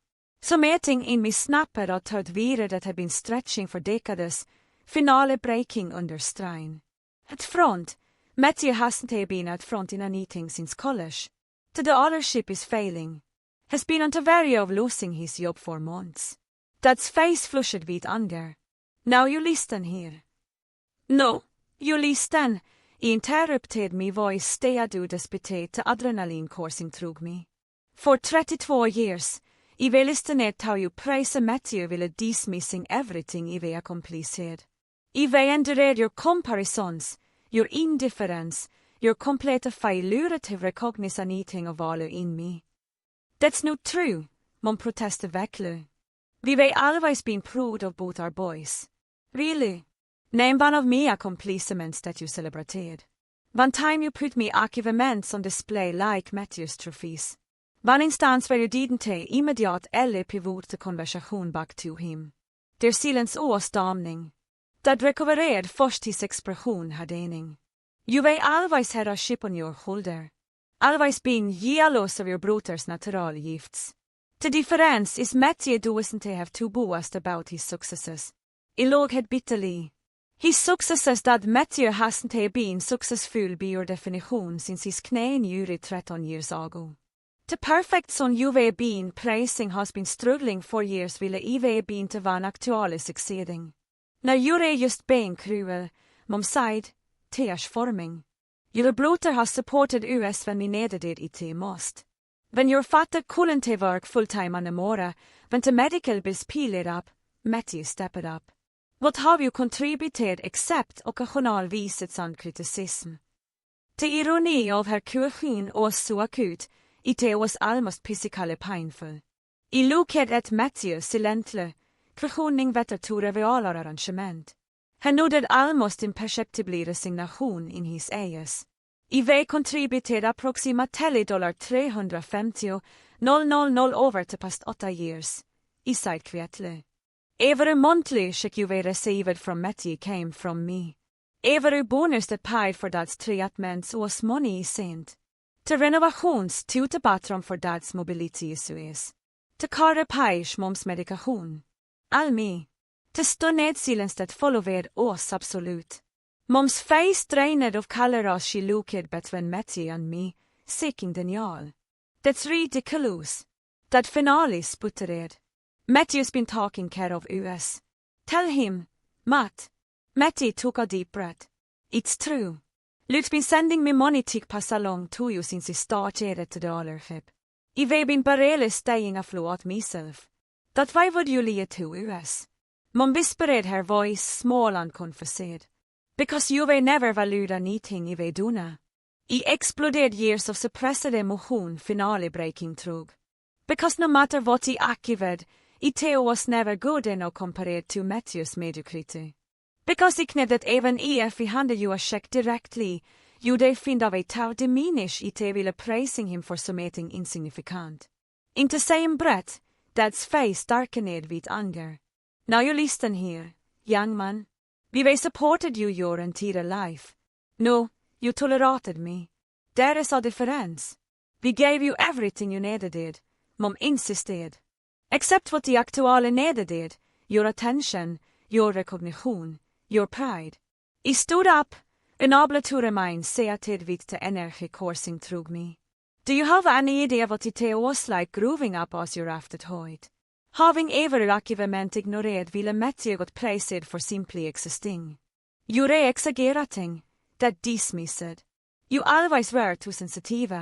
So meeting in me snapped at third vire that had been stretching for decades, finale breaking under strain. At front, Matthew hasn't been at front in anything since college. The ownership is failing. Has been on the verge of losing his job for months. Dad's face flushed with anger. Now you listen here. No, you listan, interrupted me voice stayed despite to adrenaline coursing through me. For 32 years, I listened how you praise Matthew ville dismissing everything I accomplished. I endured your comparisons, your indifference, your complete failure to recognize anything of value in me. That's not true, mom protested vecklu. We always been proud of both our boys. Really? Name one of me accomplishments that you celebrated. One time you put me achievements on display like Matthew's trophies. One instance where you didn't take immediate eller pivot the conversation back to him. Der silens åstamning. That recovered först his expression herdening. You always had a chip on your shoulder. Always been jealous of your brother's natural gifts. The difference is Matthew doesn't have to boast about his successes. I låg had bitterly. His successes that Matthew hasn't been successful by your definition since his knä jury 13 years ago. The perfect son you've been praising has been struggling for years ville I've been to van aktuelle succeeding. Now you're just being cruel, mom side, tears forming. Your brother has supported us when we needed it most. When your father couldn't work full-time anymore, when the medical bills piled up, Matthew stepped up. What have you contributed except occasional visits and criticism? The ironi of her kursin was so acute, it was almost physically painful. I looked at Matthew silently, förskjutning vetter to revialer arrangement. Han nodded almost imperceptibly resignation in his eyes. I contributed approximately $350,000 over the past 8 years. I said quietly. Every monthly check you received from Matthew came from me. Every bonus that paid for dad's treatments was money I sent. The renovations to the bathroom for dad's mobility issues. The car repairs mom's medication. All me. The stunned silence that followed was absolute. Mom's face drained of color as she looked between Matthew and me, seeking denial. That's ridiculous. That finale sputtered. Matthew's been taking care of us. Tell him, Matt. Matthew took a deep breath. It's true. Luke's been sending me money to pass along to you since he started at the dollarship. I've been barely staying afloat myself. That why would you lie to us? Mom whispered her voice small and confessed. Because you've never valued anything I've done. I exploded years of suppressed emotion finally breaking through. Because no matter what I achieved, it was never good enough compared to Matthew's mediocrity. Because I knew that even if I handed you a check directly, you'd find a way to diminish it while praising him for something insignificant. In the same breath, Dad's face darkened with anger. Now you listen here, young man. We supported you your entire life. No, you tolerated me. There is a difference. We gave you everything you needed, Mom insisted. Except what the actually needed, your attention, your recognition, your pride. I stood up, unable to remain seated with the energy coursing through me. Do you have any idea what it was like growing up as your afterthought? Having every achievement ignored ville Matthew got praised for simply existing. You're exaggerating, that dismissed. You always were too sensitive.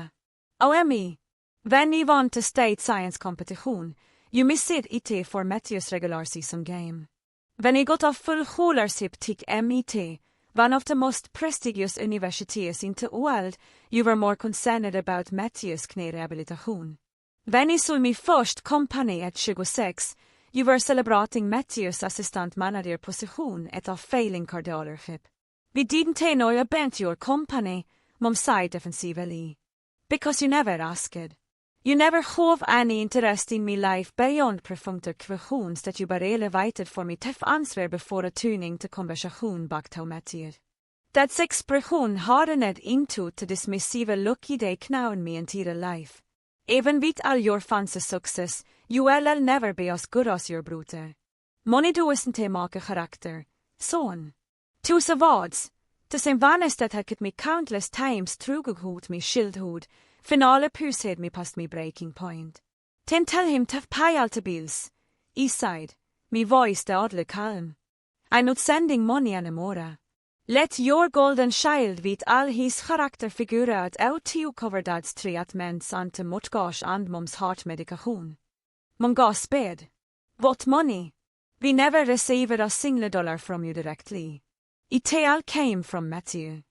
Oh, Emmy, when you won the state science competition, you missed it for Matthew's regular season game. When he got a full scholarship to MIT, one of the most prestigious universities in the world, you were more concerned about Matthew's knärehabilitation. When he saw me first company at 26, you were celebrating Matthew's assistant manager position at a failing car dealership. We didn't know about your company, Mom said defensively. Because you never asked. You never have any interest in my life beyond perfunctory questions that you barely waited for me to answer before tuning to conversation back to Matthew. That's expression hardened into the dismissive lucky day knowing me entire life. Even with all your fancy success, you will never be as good as your brother. Money doesn't make a character, son. To the words, the same vanes that had me countless times trugehood me schildhood, finale pushed me past me breaking point. Then tell him to pay all the bills. I sighed, me voice the oddly calm. I'm not sending money anymore. Let your golden child vid all his karakterfigurer att utcoverdads treatments ante motgars and mums heartmedikation. Mum gas bed. What money? We never received a single dollar from you directly. It all came from Matthew.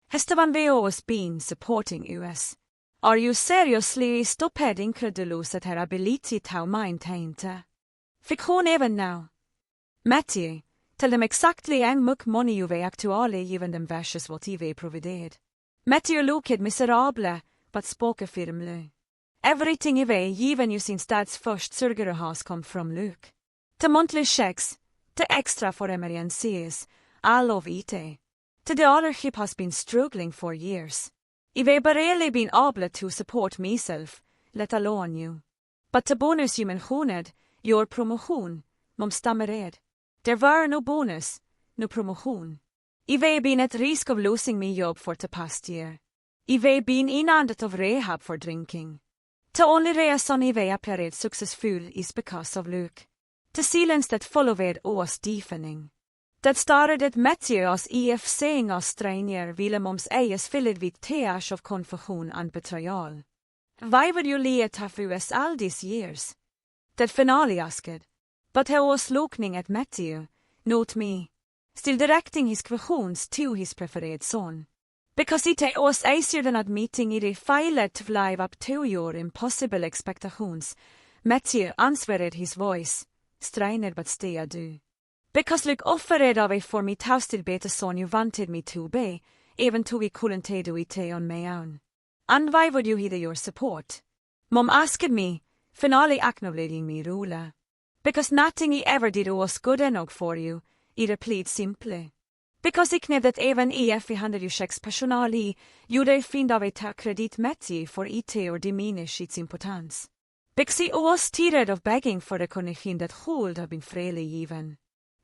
Has the one VO's been supporting us? Are you seriously stupid incredulous at her ability to maintain? Fick hon even now? Matthew, tell them exactly how much money you have actually given them versus what you have provided. Matthew looked miserable, but spoke firmly. Everything you have given you since dad's first surgery has come from Luke. The monthly checks, the extra for emergencies, all of it. The dollarship has been struggling for years. I've barely been able to support myself, let alone you. But the bonus you mentioned, your promotion, mum stammered. There were no bonus, no promotion. I've been at risk of losing my job for the past year. I've been in and out of rehab for drinking. The only reason I've appeared successful is because of Luke. The silence that followed was deafening. That started at Matthew as if saying us stranger ville mums ejes filled vid tears of confusion and betrayal. Why would you let have us all these years? That finale asked. But he was looking at Matthew, not me, still directing his questions to his preferred son. Because it was easier than admitting it failed to live up to your impossible expectations, Matthew answered his voice, strained but steady. Because Luke offered away for me toasted better son you wanted me to be, even though we couldn't do it on my own. And why would you heed your support? Mom asked me, finally acknowledging me rule. Because nothing he ever did was good enough for you, he replied simply. Because ik knew that even if we handed you checks personally, you'd find a way to credit Matthew for it or diminish its importance. Because he was tired of begging for the connection that would have been freely given.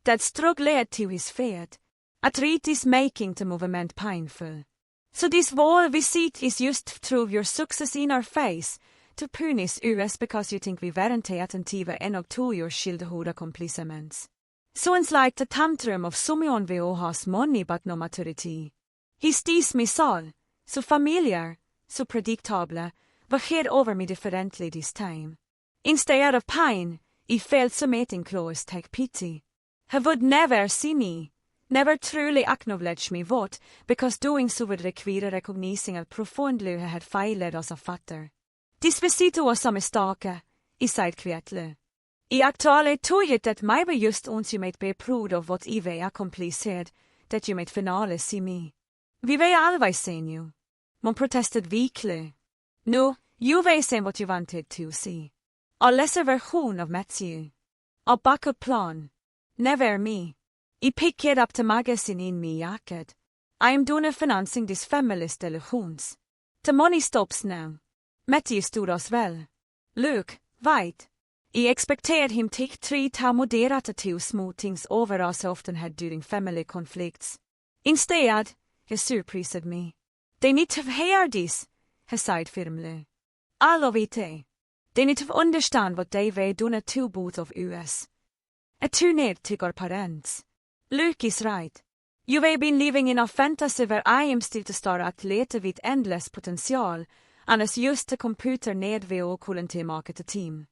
That struggle led to his fate. A treat is making the movement painful. So this whole visit is just through your success in our face, to punish us because you think we weren't attentive enough to your childhood accomplishments. Sounds like the tantrum of someone who has money but no maturity. His this misal, so familiar, so predictable, but heard over me differently this time. Instead of pain, he felt something close take pity. He would never see me, never truly acknowledge me what, because doing so would require recognizing how profoundly he had failed as a father. This visit was a mistake, I said quietly. I actually told that maybe just once you might be proud of what I accomplished, that you might finally see me. We were always seeing you. Mom protested weakly. No, you were saying what you wanted to see. A lesser version of Matthew. A backup plan. Never me. I picked up the magazine in my jacket. I am doing financing this family's televisions. The money stops now. Matthew stood as well. Look, wait. I expected him take 3 to moderate to smooth things over as I often had during family conflicts. Instead, he surprised me. They need to hear this, he said firmly. All of it. They need to understand what they were doing to both of us. A too near to our parents. Luke is right. You have been living in a fantasy where I am still to start athlete with endless potential, and as just the computer ned VO couldn't market a team.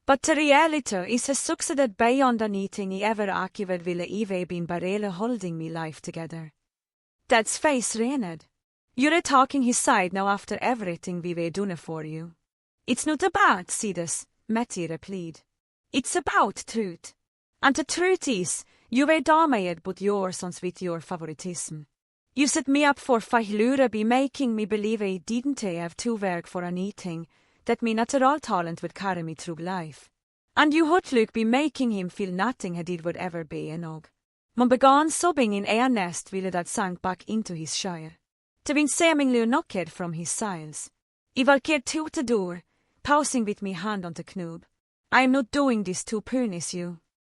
But the reality is he succeeded beyond anything he ever achieved ville I've been barely holding me life together. Dad's face rained. You're talking his side now after everything we were doing for you. It's not about this, Matthew replied. It's about truth. And the truth is, you were damaged but yours on with your favoritism. You set me up for failure by making me believe I didn't have to work for anything, that my natural talent would carry me through life. And you hurt Luke by making him feel nothing he did would ever be enough. Man began sobbing in earnest while that sank back into his chair. To be seemingly knocked from his sides. I walked to the door, pausing with my hand on the knob. I am not doing this to punish you.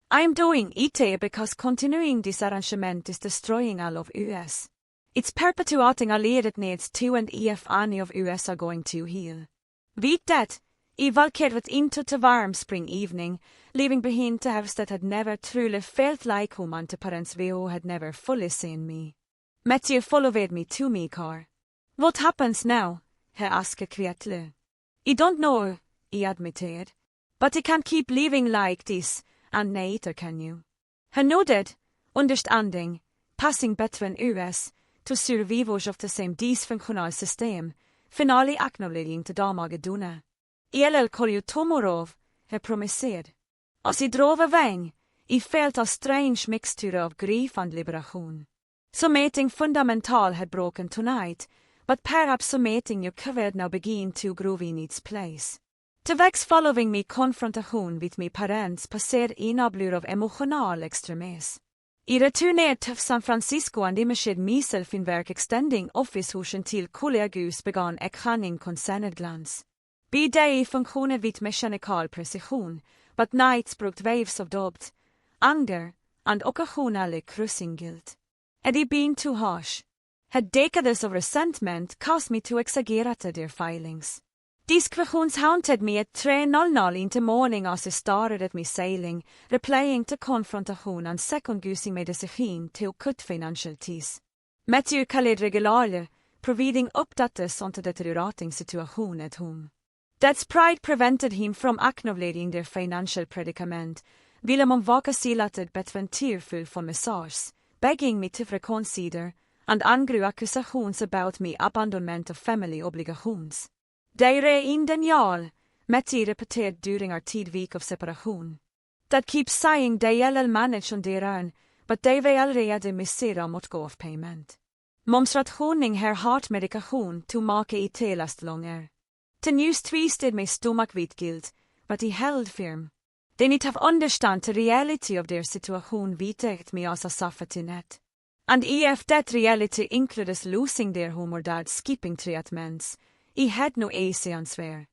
I am doing it because continuing this arrangement is destroying all of us. It's perpetuating a lead that needs to and if any of us are going to heal. With that, I walked into the warm spring evening, leaving behind the house that had never truly felt like home and the parents who had never fully seen me. Matthew followed me to my car. What happens now? He asked quietly. I don't know, I admitted. But I can't keep living like this, and neither can you. He nodded, understanding, passing between us, to survivors of the same dysfunctional system, finally acknowledging the damage done. Elel kolju tomorov, he promised. As I drove away, I felt a strange mixture of grief and liberation. Something fundamental had broken tonight, but perhaps something you could now begin to grow in its place. The weeks following me confrontation with my parents passerade inabler av emotional extremes. I returnerade till San Francisco and immerserade myself in work extending office-husen till kollegus began erkanning concerned glans. Be day funktioner with mechanical precision, but nights brought waves of doubt, anger, and occasionally cruising guilt. Had I been too harsh? Had decades of resentment caused me to exaggerate their feelings? These questions haunted me at 3:00 in the morning as I stared at me sailing, replying to confrontation and second-guessing my decision to cut financial ties. Matthew kallade regularly, providing updates on the deteriorating situation at home. Dad's pride prevented him from acknowledging their financial predicament, ville man vaka silated between tearful for messages, begging me to reconsider, and angry accusations about me abandonment of family obligations. They are in denial, Matthew repeated during our week of separation. That keeps saying they will manage on their own, but they will already missera mot gå of payment. Mom's rationing her heart medication to make it telast longer. The news twisted my stomach with guilt, but he held firm. They need have understand the reality of their situation vitegt me as a safetinet. And if that reality includes losing their home or dad skipping treatments, I had no easy answer.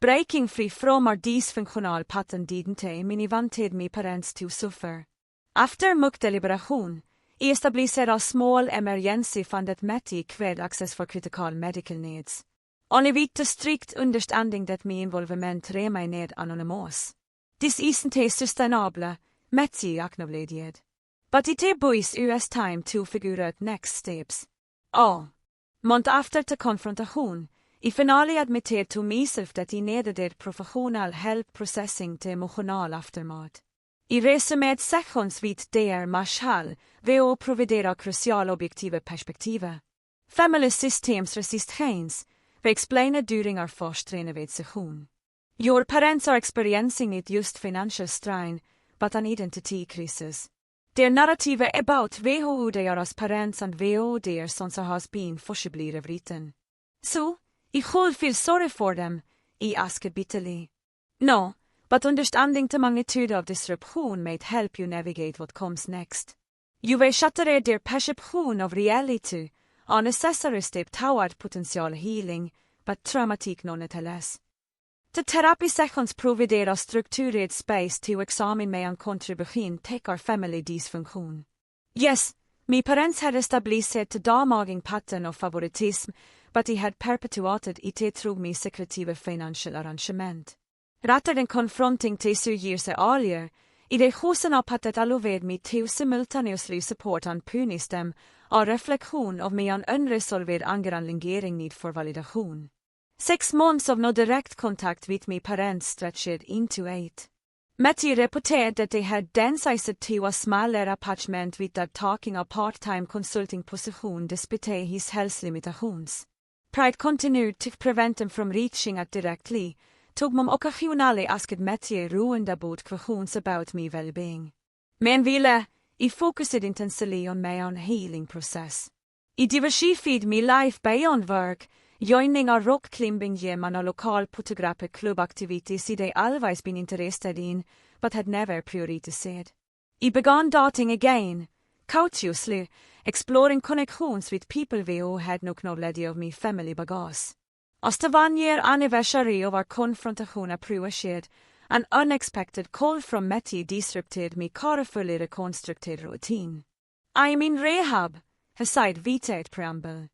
Breaking free from our dysfunctional pattern didn't I wanted my parents to suffer. After much deliberation, I established a small emergency fund that Matty could access for critical medical needs. Only with the strict understanding that my involvement remained anonymous. This isn't sustainable, Matty acknowledged. But it buys us time to figure out next steps. Month after the confrontation, I finally admitted to myself that I needed professional help processing the emotional aftermath. I resumed sessions vid der marschall, veo providera crucial objektive perspektive. Family systems resistance, we explained during our first renovation. Your parents are experiencing it just financial strain, but an identity crisis. Their narrative about who they are as parents and who their sons has been forcibly rewritten. So, I should feel sorry for them, I asked bitterly. No, but understanding the magnitude of disruption might help you navigate what comes next. You will shatter their perception of reality, a necessary step toward potential healing, but traumatic nonetheless. The therapy sessions provide a structured space to examine my and contribution take our family dysfunction. Yes, my parents had established the damaging pattern of favoritism, but he had perpetuated it through my secretive financial arrangement. Rather than confronting the issue years earlier, I chosen up at that allowed me to simultaneously support and punish them, a reflection of my unresolved anger and lingering need for validation. 6 months of no direct contact with my parents stretched into 8. Matthew reported that they had downsized to a smaller apartment with that taking a part-time consulting position despite his health limitations. Pride continued to prevent them from reaching out directly, tog mom occasionally asked Matthew ruined about questions about my well-being. Men ville, I focused intensely on my own healing process. I diversified my life beyond work, joining a rock climbing gym and a local photographic club activities I'd always been interested in, but had never prioritized. I began dating again, cautiously, exploring connections with people who had no knowledge of my family baggage. As the 1-year anniversary of our confrontation approached, an unexpected call from Matty disrupted my carefully reconstructed routine. I'm in rehab, he said without preamble.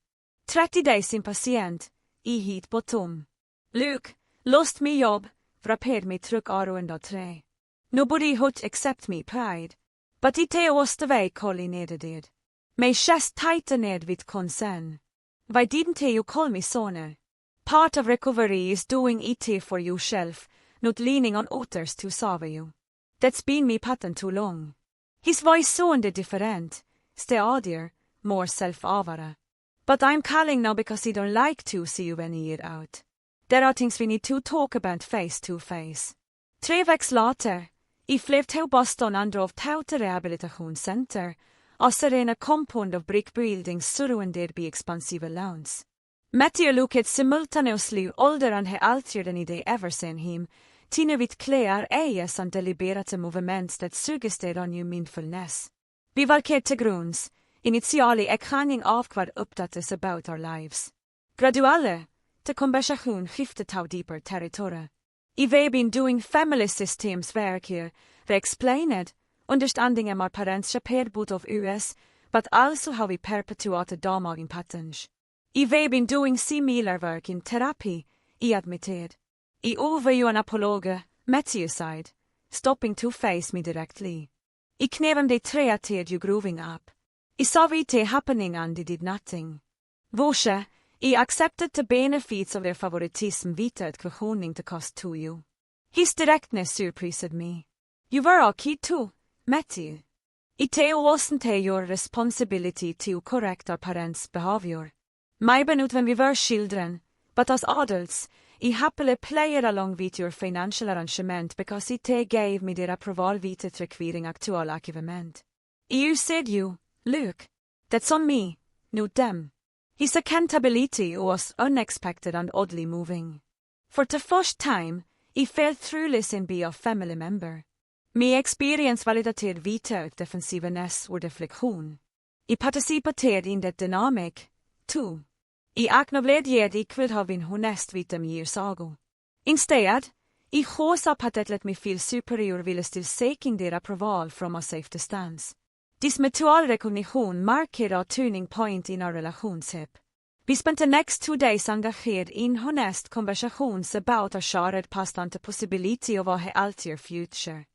30 days in patient, I hit bottom. Luke, lost me job, wrapped me truck around 3. Nobody hot except me pride. But it was the way Colin needed it. Mig chest tighter ned vid concern. Why didn't you call me sooner? Part of recovery is doing it for yourself, not leaning on others to save you. That's been me pattern too long. His voice sounded different, steadier, more self-aware. But I'm calling now because he don't like to see you any year out. There are things we need to talk about face to face. 3 veckor later, I flev till Boston and drove till rehabilitationscenter, och serena compound of brick buildings surrounded by expansive lawns. Matthew looked simultaneously older and alltid than I ever seen him, tina vitt klär ejes and deliberate movements that suggested on you mindfulness. Vi valket till grunds, initially erkanning av vad uppdates about our lives. Graduelle, till konversation skiftet till deeper territory. I we been doing family systems work here, they explained, understanding our parents shared both of us, but also how we perpetuate damaging patterns. I we been doing similar work in therapy, I admitted. I over you an apologue, Matthew sighed, stopping to face me directly. I knevem de treated you growing up. I saw it happening and I did nothing. Vosche, I accepted the benefits of their favoritism without questioning the cost to you. His directness surprised me. You were a kid too, Matthew. It wasn't your responsibility to correct our parents' behavior. Maybe not when we were children, but as adults, I happily played along with your financial arrangement because it gave me the approval with it requiring actual achievement. You said you, look, that's on me, not them. His accountability was unexpected and oddly moving. For the first time, I felt truly seen by a family member. My experience validated without defensiveness or deflection. I participated in that dynamic, too. I acknowledged I could have been honest with them years ago. Instead, I chose up had let me feel superior while still seeking their approval from a safe distance. This mutual recognition marked a turning point in our relationship. We spent the next 2 days engaged in honest conversations about our shared past and the possibility of a healthier future.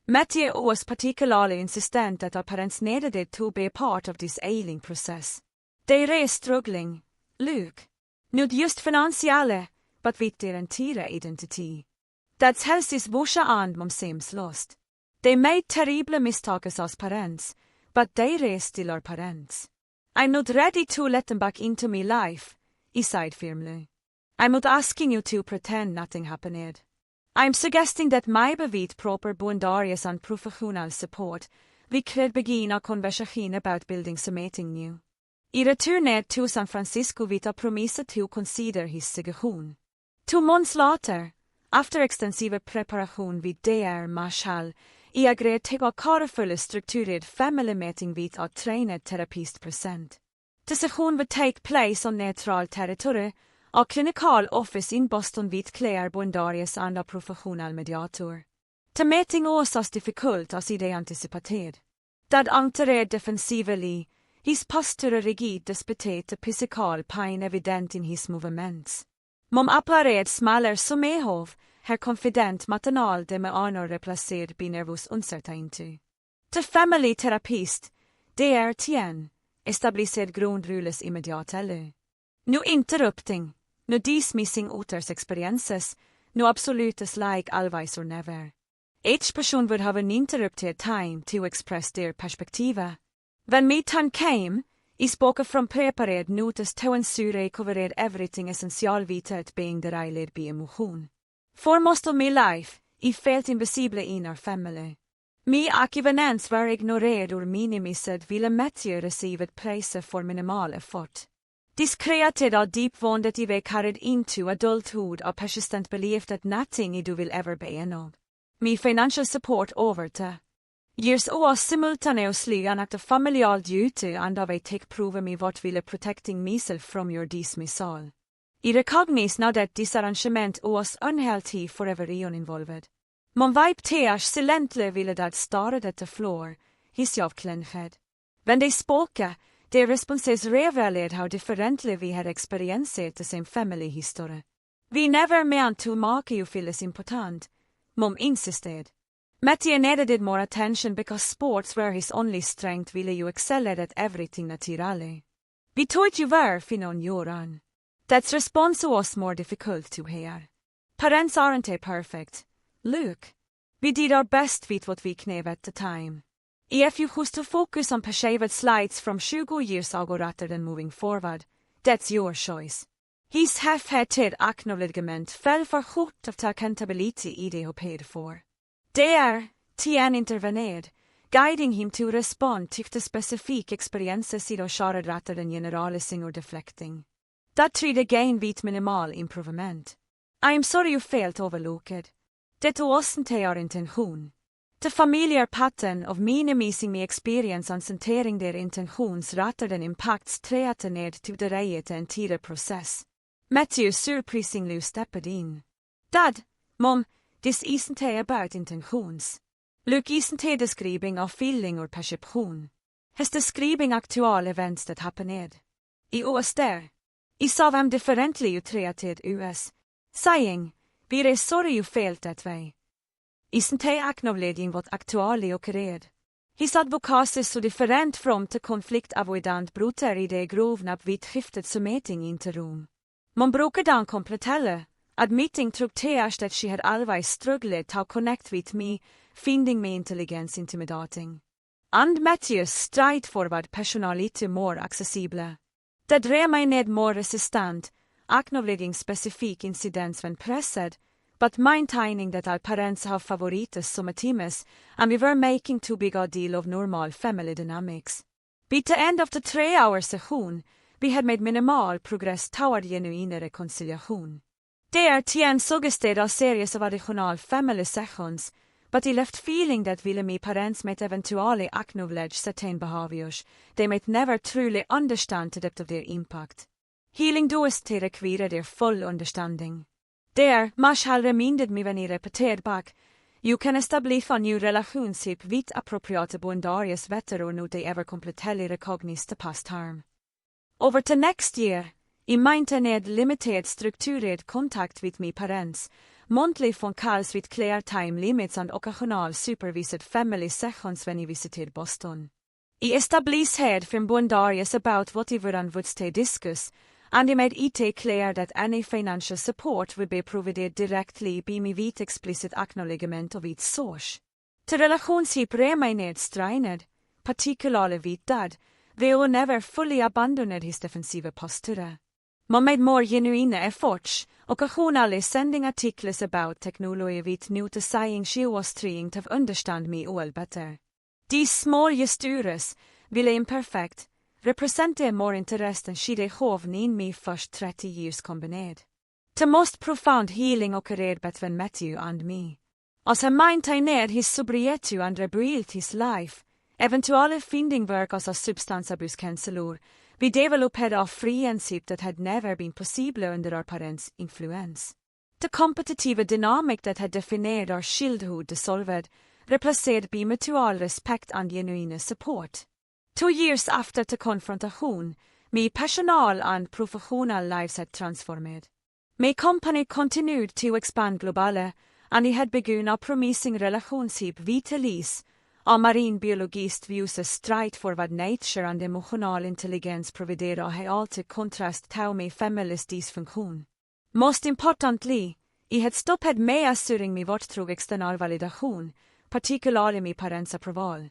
Matthew was particularly insistent that our parents needed to be a part of this healing process. They were struggling, look, not just financially, but with their entire identity. That's Helsing's vosha and mom seems lost. They made terrible mistakes as parents, but they are still our parents. I'm not ready to let them back into my life, I sighed firmly. I'm not asking you to pretend nothing happened. I'm suggesting that maybe with proper boundaries and professional support, we could begin a conversation about building something new. I returned to San Francisco with a promise to consider his suggestion. 2 months later, after extensive preparation with DR Marshall, I agreed to a carefully structured family meeting with a trained therapist present. The session would take place on neutral territory, a clinical office in Boston with clear boundaries and a professional mediator. The meeting was as difficult as I anticipated. Dad antered defensively, his posture rigid despite the physical pain evident in his movements. Mom appared smaller som medhov, her confident maternal de med honor replacerad by nervous uncertainty. The family therapist, DR tien, established grundrules immediately. No interrupting, no dismissing others' experiences, no absolutes like always or never. Each person would have an interrupted time to express their perspective. When my time came, I spoke from prepared notice to ensure I covered everything essential without being derailed by emotion. For most of my life, I felt invisible in our family. My achievements were ignored or minimized while Matthew received praise for minimal effort. This created a deep wound that I carried into adulthood, a persistent belief that nothing I do will ever be enough. My financial support over to years was simultaneously an act of familial duty and of a take prove me what will protecting myself from your dismissal. I recognize now that this arrangement was unhealthy for everyone involved. Mon vibe tears silently ville that stared at the floor, his jaw clenched. When they spoke, their responses revealed how differently we had experienced the same family history. We never meant to make you feel as important, Mom insisted. Matthew needed more attention because sports were his only strength, ville you excel at everything naturally. Vi tog ju var finon joran. That's response was more difficult to hear. Parents aren't perfect. Look. We did our best with what we knew at the time. If you choose to focus on perceived slides from 20 years ago rather than moving forward, that's your choice. His half-hearted acknowledgement fell for hårt of accountability I det he paid for. There, Tien intervened, guiding him to respond to the specific experiences I shared rather than generalizing or deflecting. That tried again with minimal improvement. I am sorry you failed overlooked. Det wasn't our intention. The familiar pattern of minimizing my experience and centering their intentions rather than impacts treated ned to the right entire process. Matthew surprisingly stepped in. Dad, Mom, this isn't about intentions. Look isn't a describing of feeling or perception. It's describing actual events that happened. I was there. I saw them differently you treated us, saying, we are sorry you failed that way. Isn't he acknowledging what actually occurred? His advocacy is so different from the konfliktavoidant bruter I det grovna vidskiftet summeting inte rum. Man brukar dan komplettera, admitting through tears that she had always struggled to connect with me, finding me intelligence intimidating. And Matthews straightforward personality more accessible. Det drev mig ned more resistant, acknowledging specific incidents when pressed, but maintaining that our parents have favorites som teams, and we were making too big a deal of normal family dynamics. By the end of the 3-hour session, we had made minimal progress toward genuine reconciliation. There, Tien suggested a series of additional family sessions, but he left feeling that while my parents might eventually acknowledge certain behaviors, they might never truly understand the depth of their impact. Healing does to require their full understanding. There, Marshall reminded me when he repeated back, you can establish a new relationship with appropriate boundaries whether or not they ever completely recognize the past harm. Over the next year, I maintained limited structured contact with my parents, monthly phone calls with clear time limits and occasional supervised family sessions when I visited Boston. I established firm boundaries about what I would and would stay discuss, and I made it clear that any financial support would be provided directly by me with explicit acknowledgement of its source. The relationship remained strained, particularly with Dad, though never fully abandoned his defensive posture. Man made more genuine efforts, occasionally sending articles about technology with new saying she was trying to understand me all better. These small gestures, while imperfect, represented more interest than she have in me first 30 years combined. The most profound healing occurred between Matthew and me. As he maintained his sobriety and rebuilt his life, eventually finding work as a substance abuse counselor, we developed a friendship that had never been possible under our parents' influence. The competitive dynamic that had defined our childhood dissolved, replaced by mutual respect and genuine support. 2 years after the confrontation, my personal and professional lives had transformed. My company continued to expand globally, and I had begun a promising relationship with Elise, a marine biologist views a straightforward nature and emotional intelligence providera har alltid contrast to my family's dysfunction. Most importantly, I had stopped measuring me vart through external validation, particularly my parents' approval.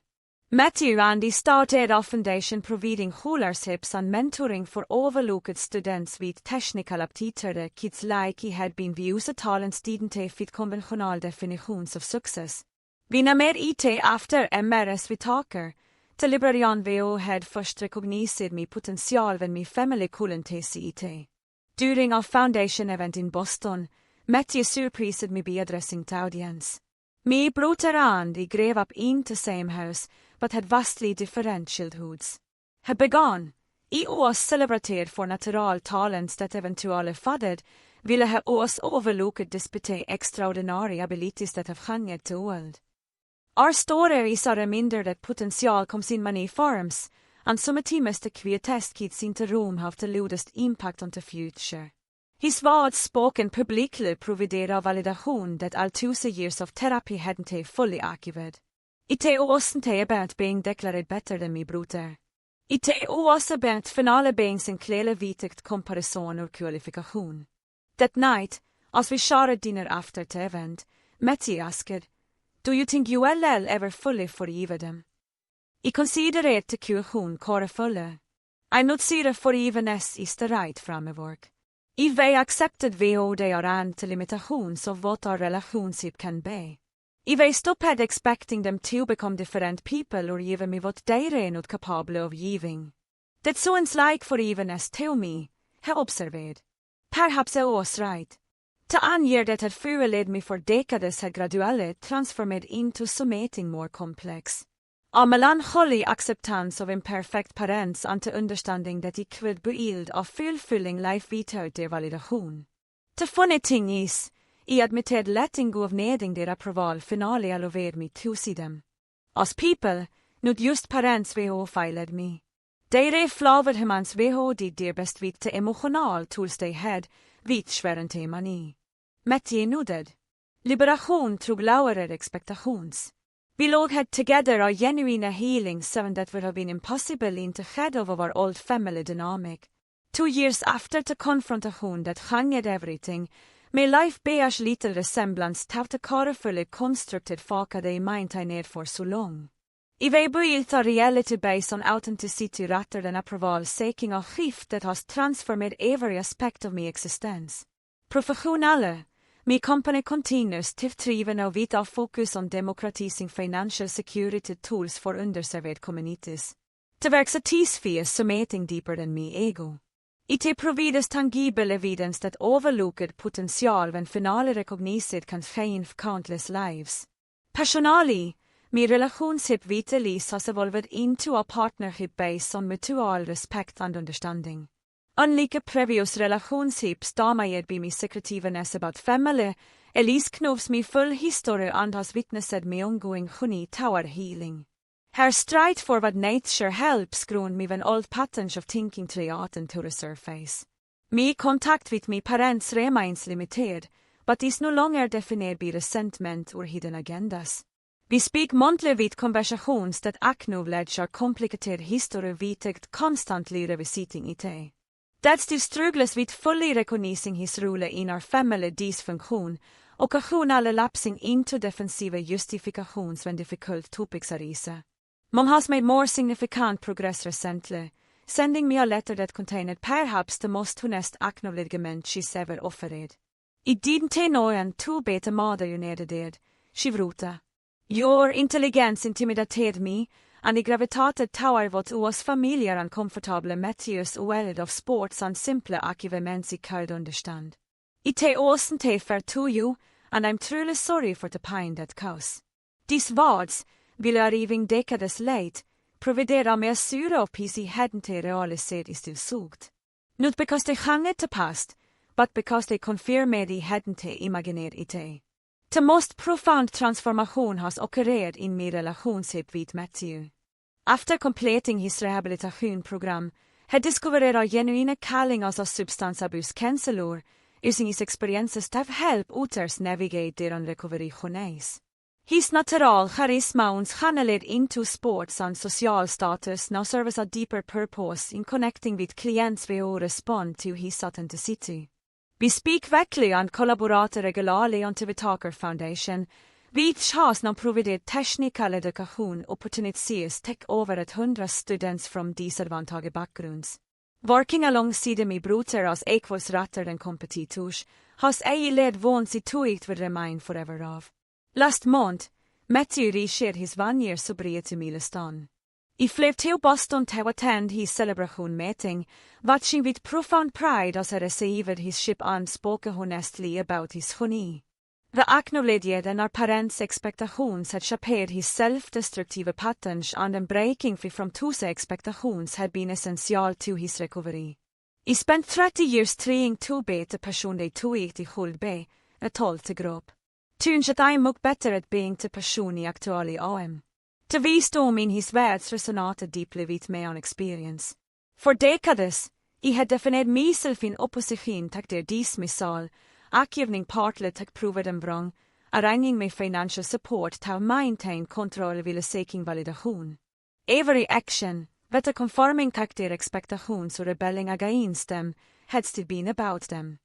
Matthew and I started a foundation providing scholarships and mentoring for overlooked students with technical aptitude kids like he had been views a talent didn't fit conventional definitions of success. Vi mer IT after MRS vi taker, till librarian VO had first recognized my potential when my family couldn't taste IT. During our foundation event in Boston, Matthew surprised me by addressing the audience. My brother and I grew up in the same house, but had vastly different childhoods. He began, I was celebrated for natural talents that eventually faded, ville he was overlooked despite extraordinary abilities that have hanged to world. Our story is a reminder that potential comes in many forms, and some teams the kvietest kids in the room have the loudest impact on the future. His words spoken publicly providerar validation that all 1000 years of therapy hadn't fully archived. Ite wasn't about being declared better than me brother. Ite was about finale being sin klele vitigt comparison or kvalifikation. That night, as we shared dinner after the event, Matty asked, "Do you think you will ever fully forgive them?" I considererar the kvalifikation kare fulle. I not see the forgiveness is the right framework. If we accepted vad de are an till limitations of what our relationship can be. If we stop at expecting them to become different people or give me what they are not capable of giving. That sounds like forgiveness to me, he observed. Perhaps I was right. To anger that had fueled me for decades had gradually transformed into something more complex. A melancholy acceptance of imperfect parents and to understanding that I could build a fulfilling life without their validation. The funny thing is, I admitted letting go of needing their approval finally allowed me to see them. As people, not just parents who failed me. They reflowed hemans who did their best with the emotional tools they had, which weren't money. Matty nodded. Liberation through lowered expectations. We log had together a genuine healing seven that would have been impossible in the head of our old family dynamic. 2 years after the confrontation that hanged everything, may life bears little resemblance to the carefully constructed faka they maintained for so long. If I built a reality based on authenticity rather than approval, seeking a shift that has transformed every aspect of my existence. Professionally, my company continues to thrive now with a focus on democratizing financial security tools for underserved communities. The expertise is something deeper than my ego. It provides tangible evidence that overlooked potential when finally recognized can change countless lives. Personally, my relationship with Elise has evolved into a partnership based on mutual respect and understanding. Unlike previous relationships dominated by my secretiveness about family, Elise knows my full history and has witnessed my ongoing journey toward healing. Her straightforward nature helps ground me when old patterns of thinking triaten to the surface. My contact with my parents remains limited, but is no longer defined by resentment or hidden agendas. We speak monthly with conversations that acknowledge our complicated history without constantly revisiting it. That still struggles with fully recognizing his role in our family dysfunction, occasionally lapsing into defensive justifications when difficult topics arise. Mom has made more significant progress recently, sending me a letter that contained perhaps the most honest acknowledgement she's ever offered. I didn't know en to bete mother you needed, she wrote. Your intelligens intimidated me, and I gravitated toward what was familiar and comfortable Matthews world of sports and simple archivaments I could understand. It wasn't fair to you, and I'm truly sorry for the pain that caused. These words, while arriving decades late, providerar med syre of PC hadn't realiserat I still sugt. Not because they hang it to past, but because they confirmed I hadn't imaginerat it. The most profound transformation has occurred in my relationship with Matthew. After completing his rehabilitation program, he discovered a genuine calling as a substance abuse counselor, using his experiences to help others navigate their recovery journeys. His natural charisma and channeled into sports and social status now serve as a deeper purpose in connecting with clients who respond to his authenticity. Vi speak weekly and collaborate regularly on the Talker Foundation, which has now provided technical education opportunities to over 100 students from disadvantaged backgrounds. Working alongside my brother as equals rather than competitors, has I led once it will remain forever of. Last month, Matthew reached his 1-year sobriety milestone. I flew to Boston to attend his celebration meeting, watching with profound pride as he received his ship and spoke honestly about his journey. The acknowledged and our parents' expectations had shaped his self-destructive patterns, and breaking free from those expectations had been essential to his recovery. I spent 30 years trying to be the person they tog I hold be, a tall to grow. Tunch att I much better at being the person I actually am. The wisdom in his words resonated deeply with my own experience. For decades, I had definerat myself in opposition tak der dis misal, akgivning partlet tak provad en brong, arranging med financial support ta maintain kontroll ville seeking validation. Every action, vetta conforming tak der expectations or rebelling against them, had still been about them.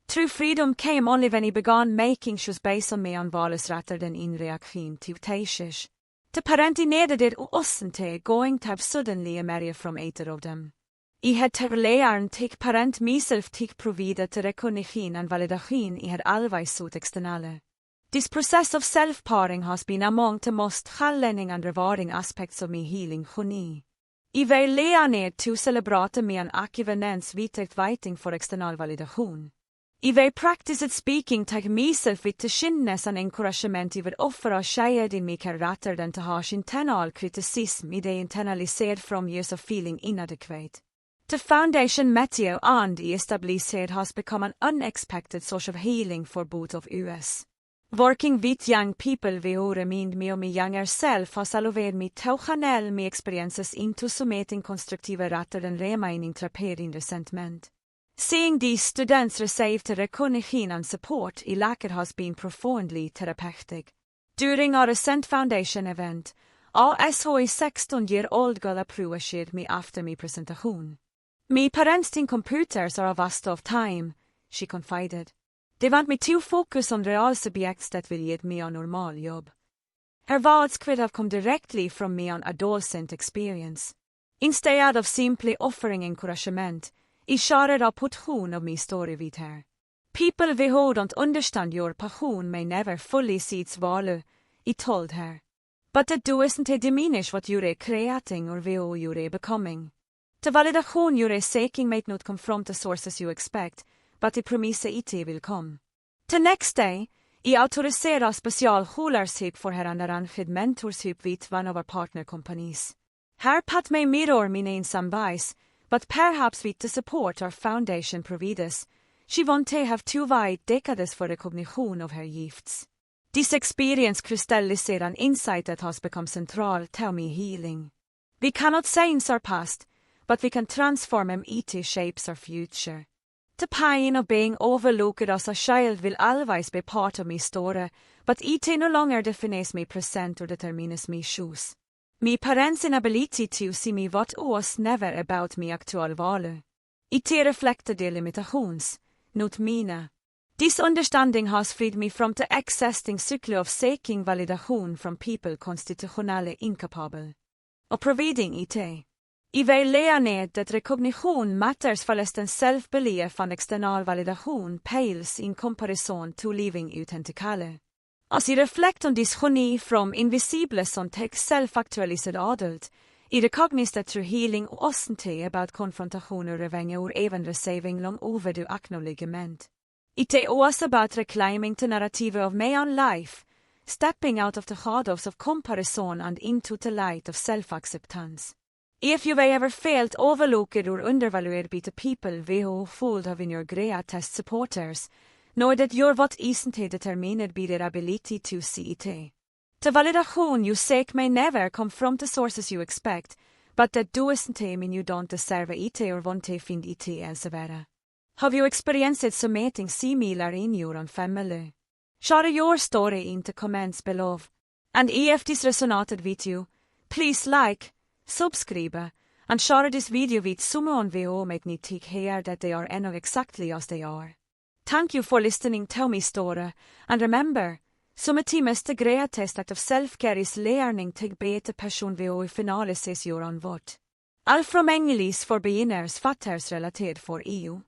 True freedom came only when he began making shoes based on me on valet rather than in reaction to tashish. The parenti needed o ossente going to have suddenly a marry from either of them. I had to learn take parent myself take provida to recognition and validation I had always sought externale. This process of self-paring has been among the most challenging and rewarding aspects of me healing journey. I vil learned to celebrate me an akkivenens vitegt waiting for external validation. I vil practice speaking take myself with the shinnes and encouragement I vil offera skeid in me rather than to harsh internal criticism I det internaliserad from years of feeling inadequate. The foundation Matthew and I established has become an unexpected source of healing for both of us. Working with young people we remind me of my younger self has allowed me to channel my experiences into summating constructive rather than remaining trapped in resentment. Seeing these students receive the recognition and support I lack has been profoundly therapeutic. During our recent foundation event, a 16-year-old girl approached me after my presentation. My parents think computers are a waste of time, she confided. They want me to focus on real subjects that will give me a normal job. Her words could have come directly from me on adolescent experience. Instead of simply offering encouragement, I shared a portion of my story with her. People who don't understand your passion may never fully see its value, I told her. But that doesn't diminish what you're creating or who you're becoming. The validation you're seeking might not come from the sources you expect, but the promise it will come. The next day, I autoriserar specialskolarship for her and arranged mentorship with one of our partner companies. Her pat mig mirror min ensam bias, but perhaps with the support our foundation provides, she won't have 2 wide decades for recognition of her gifts. This experience crystalliserar an insight that has become central to me healing. We cannot change our past, but we can transform them. It shapes our future. The pain of being overlooked as a child will always be part of my story, but it no longer defines me present or determines me shoes. My parents' inability to see me what was never about me actual value. It reflected their limitations, not Mina. This understanding has freed me from the exhausting cycle of seeking validation from people constitutionally incapable of providing it. I vil learned that recognition matters for less than self-belief and external validation pales in comparison to living authentically. As I reflect on this journey from invisible son to self-actualized adult, I recognize that through healing wasn't about confrontation or revenge or even receiving long overdue acknowledgement. It was about reclaiming the narrative of my own life, stepping out of the shadows of comparison and into the light of self-acceptance. If you ever felt overlooked or undervalued by the people who fold have in your greatest supporters, know that you're what isn't determined by their ability to see it. The validation you seek may never come from the sources you expect, but that doesn't mean you don't deserve it or want to find it elsewhere. Have you experienced something similar in your own family? Share your story in the comments below. And if this resonated with you, please like, subscribe, and share this video with someone who might need to hear that they are enough exactly as they are. Thank you for listening to my story, and remember, sometimes the greatest act of self-care is learning to be the person who finalises your own work. All from English for beginners, fatters related for EU.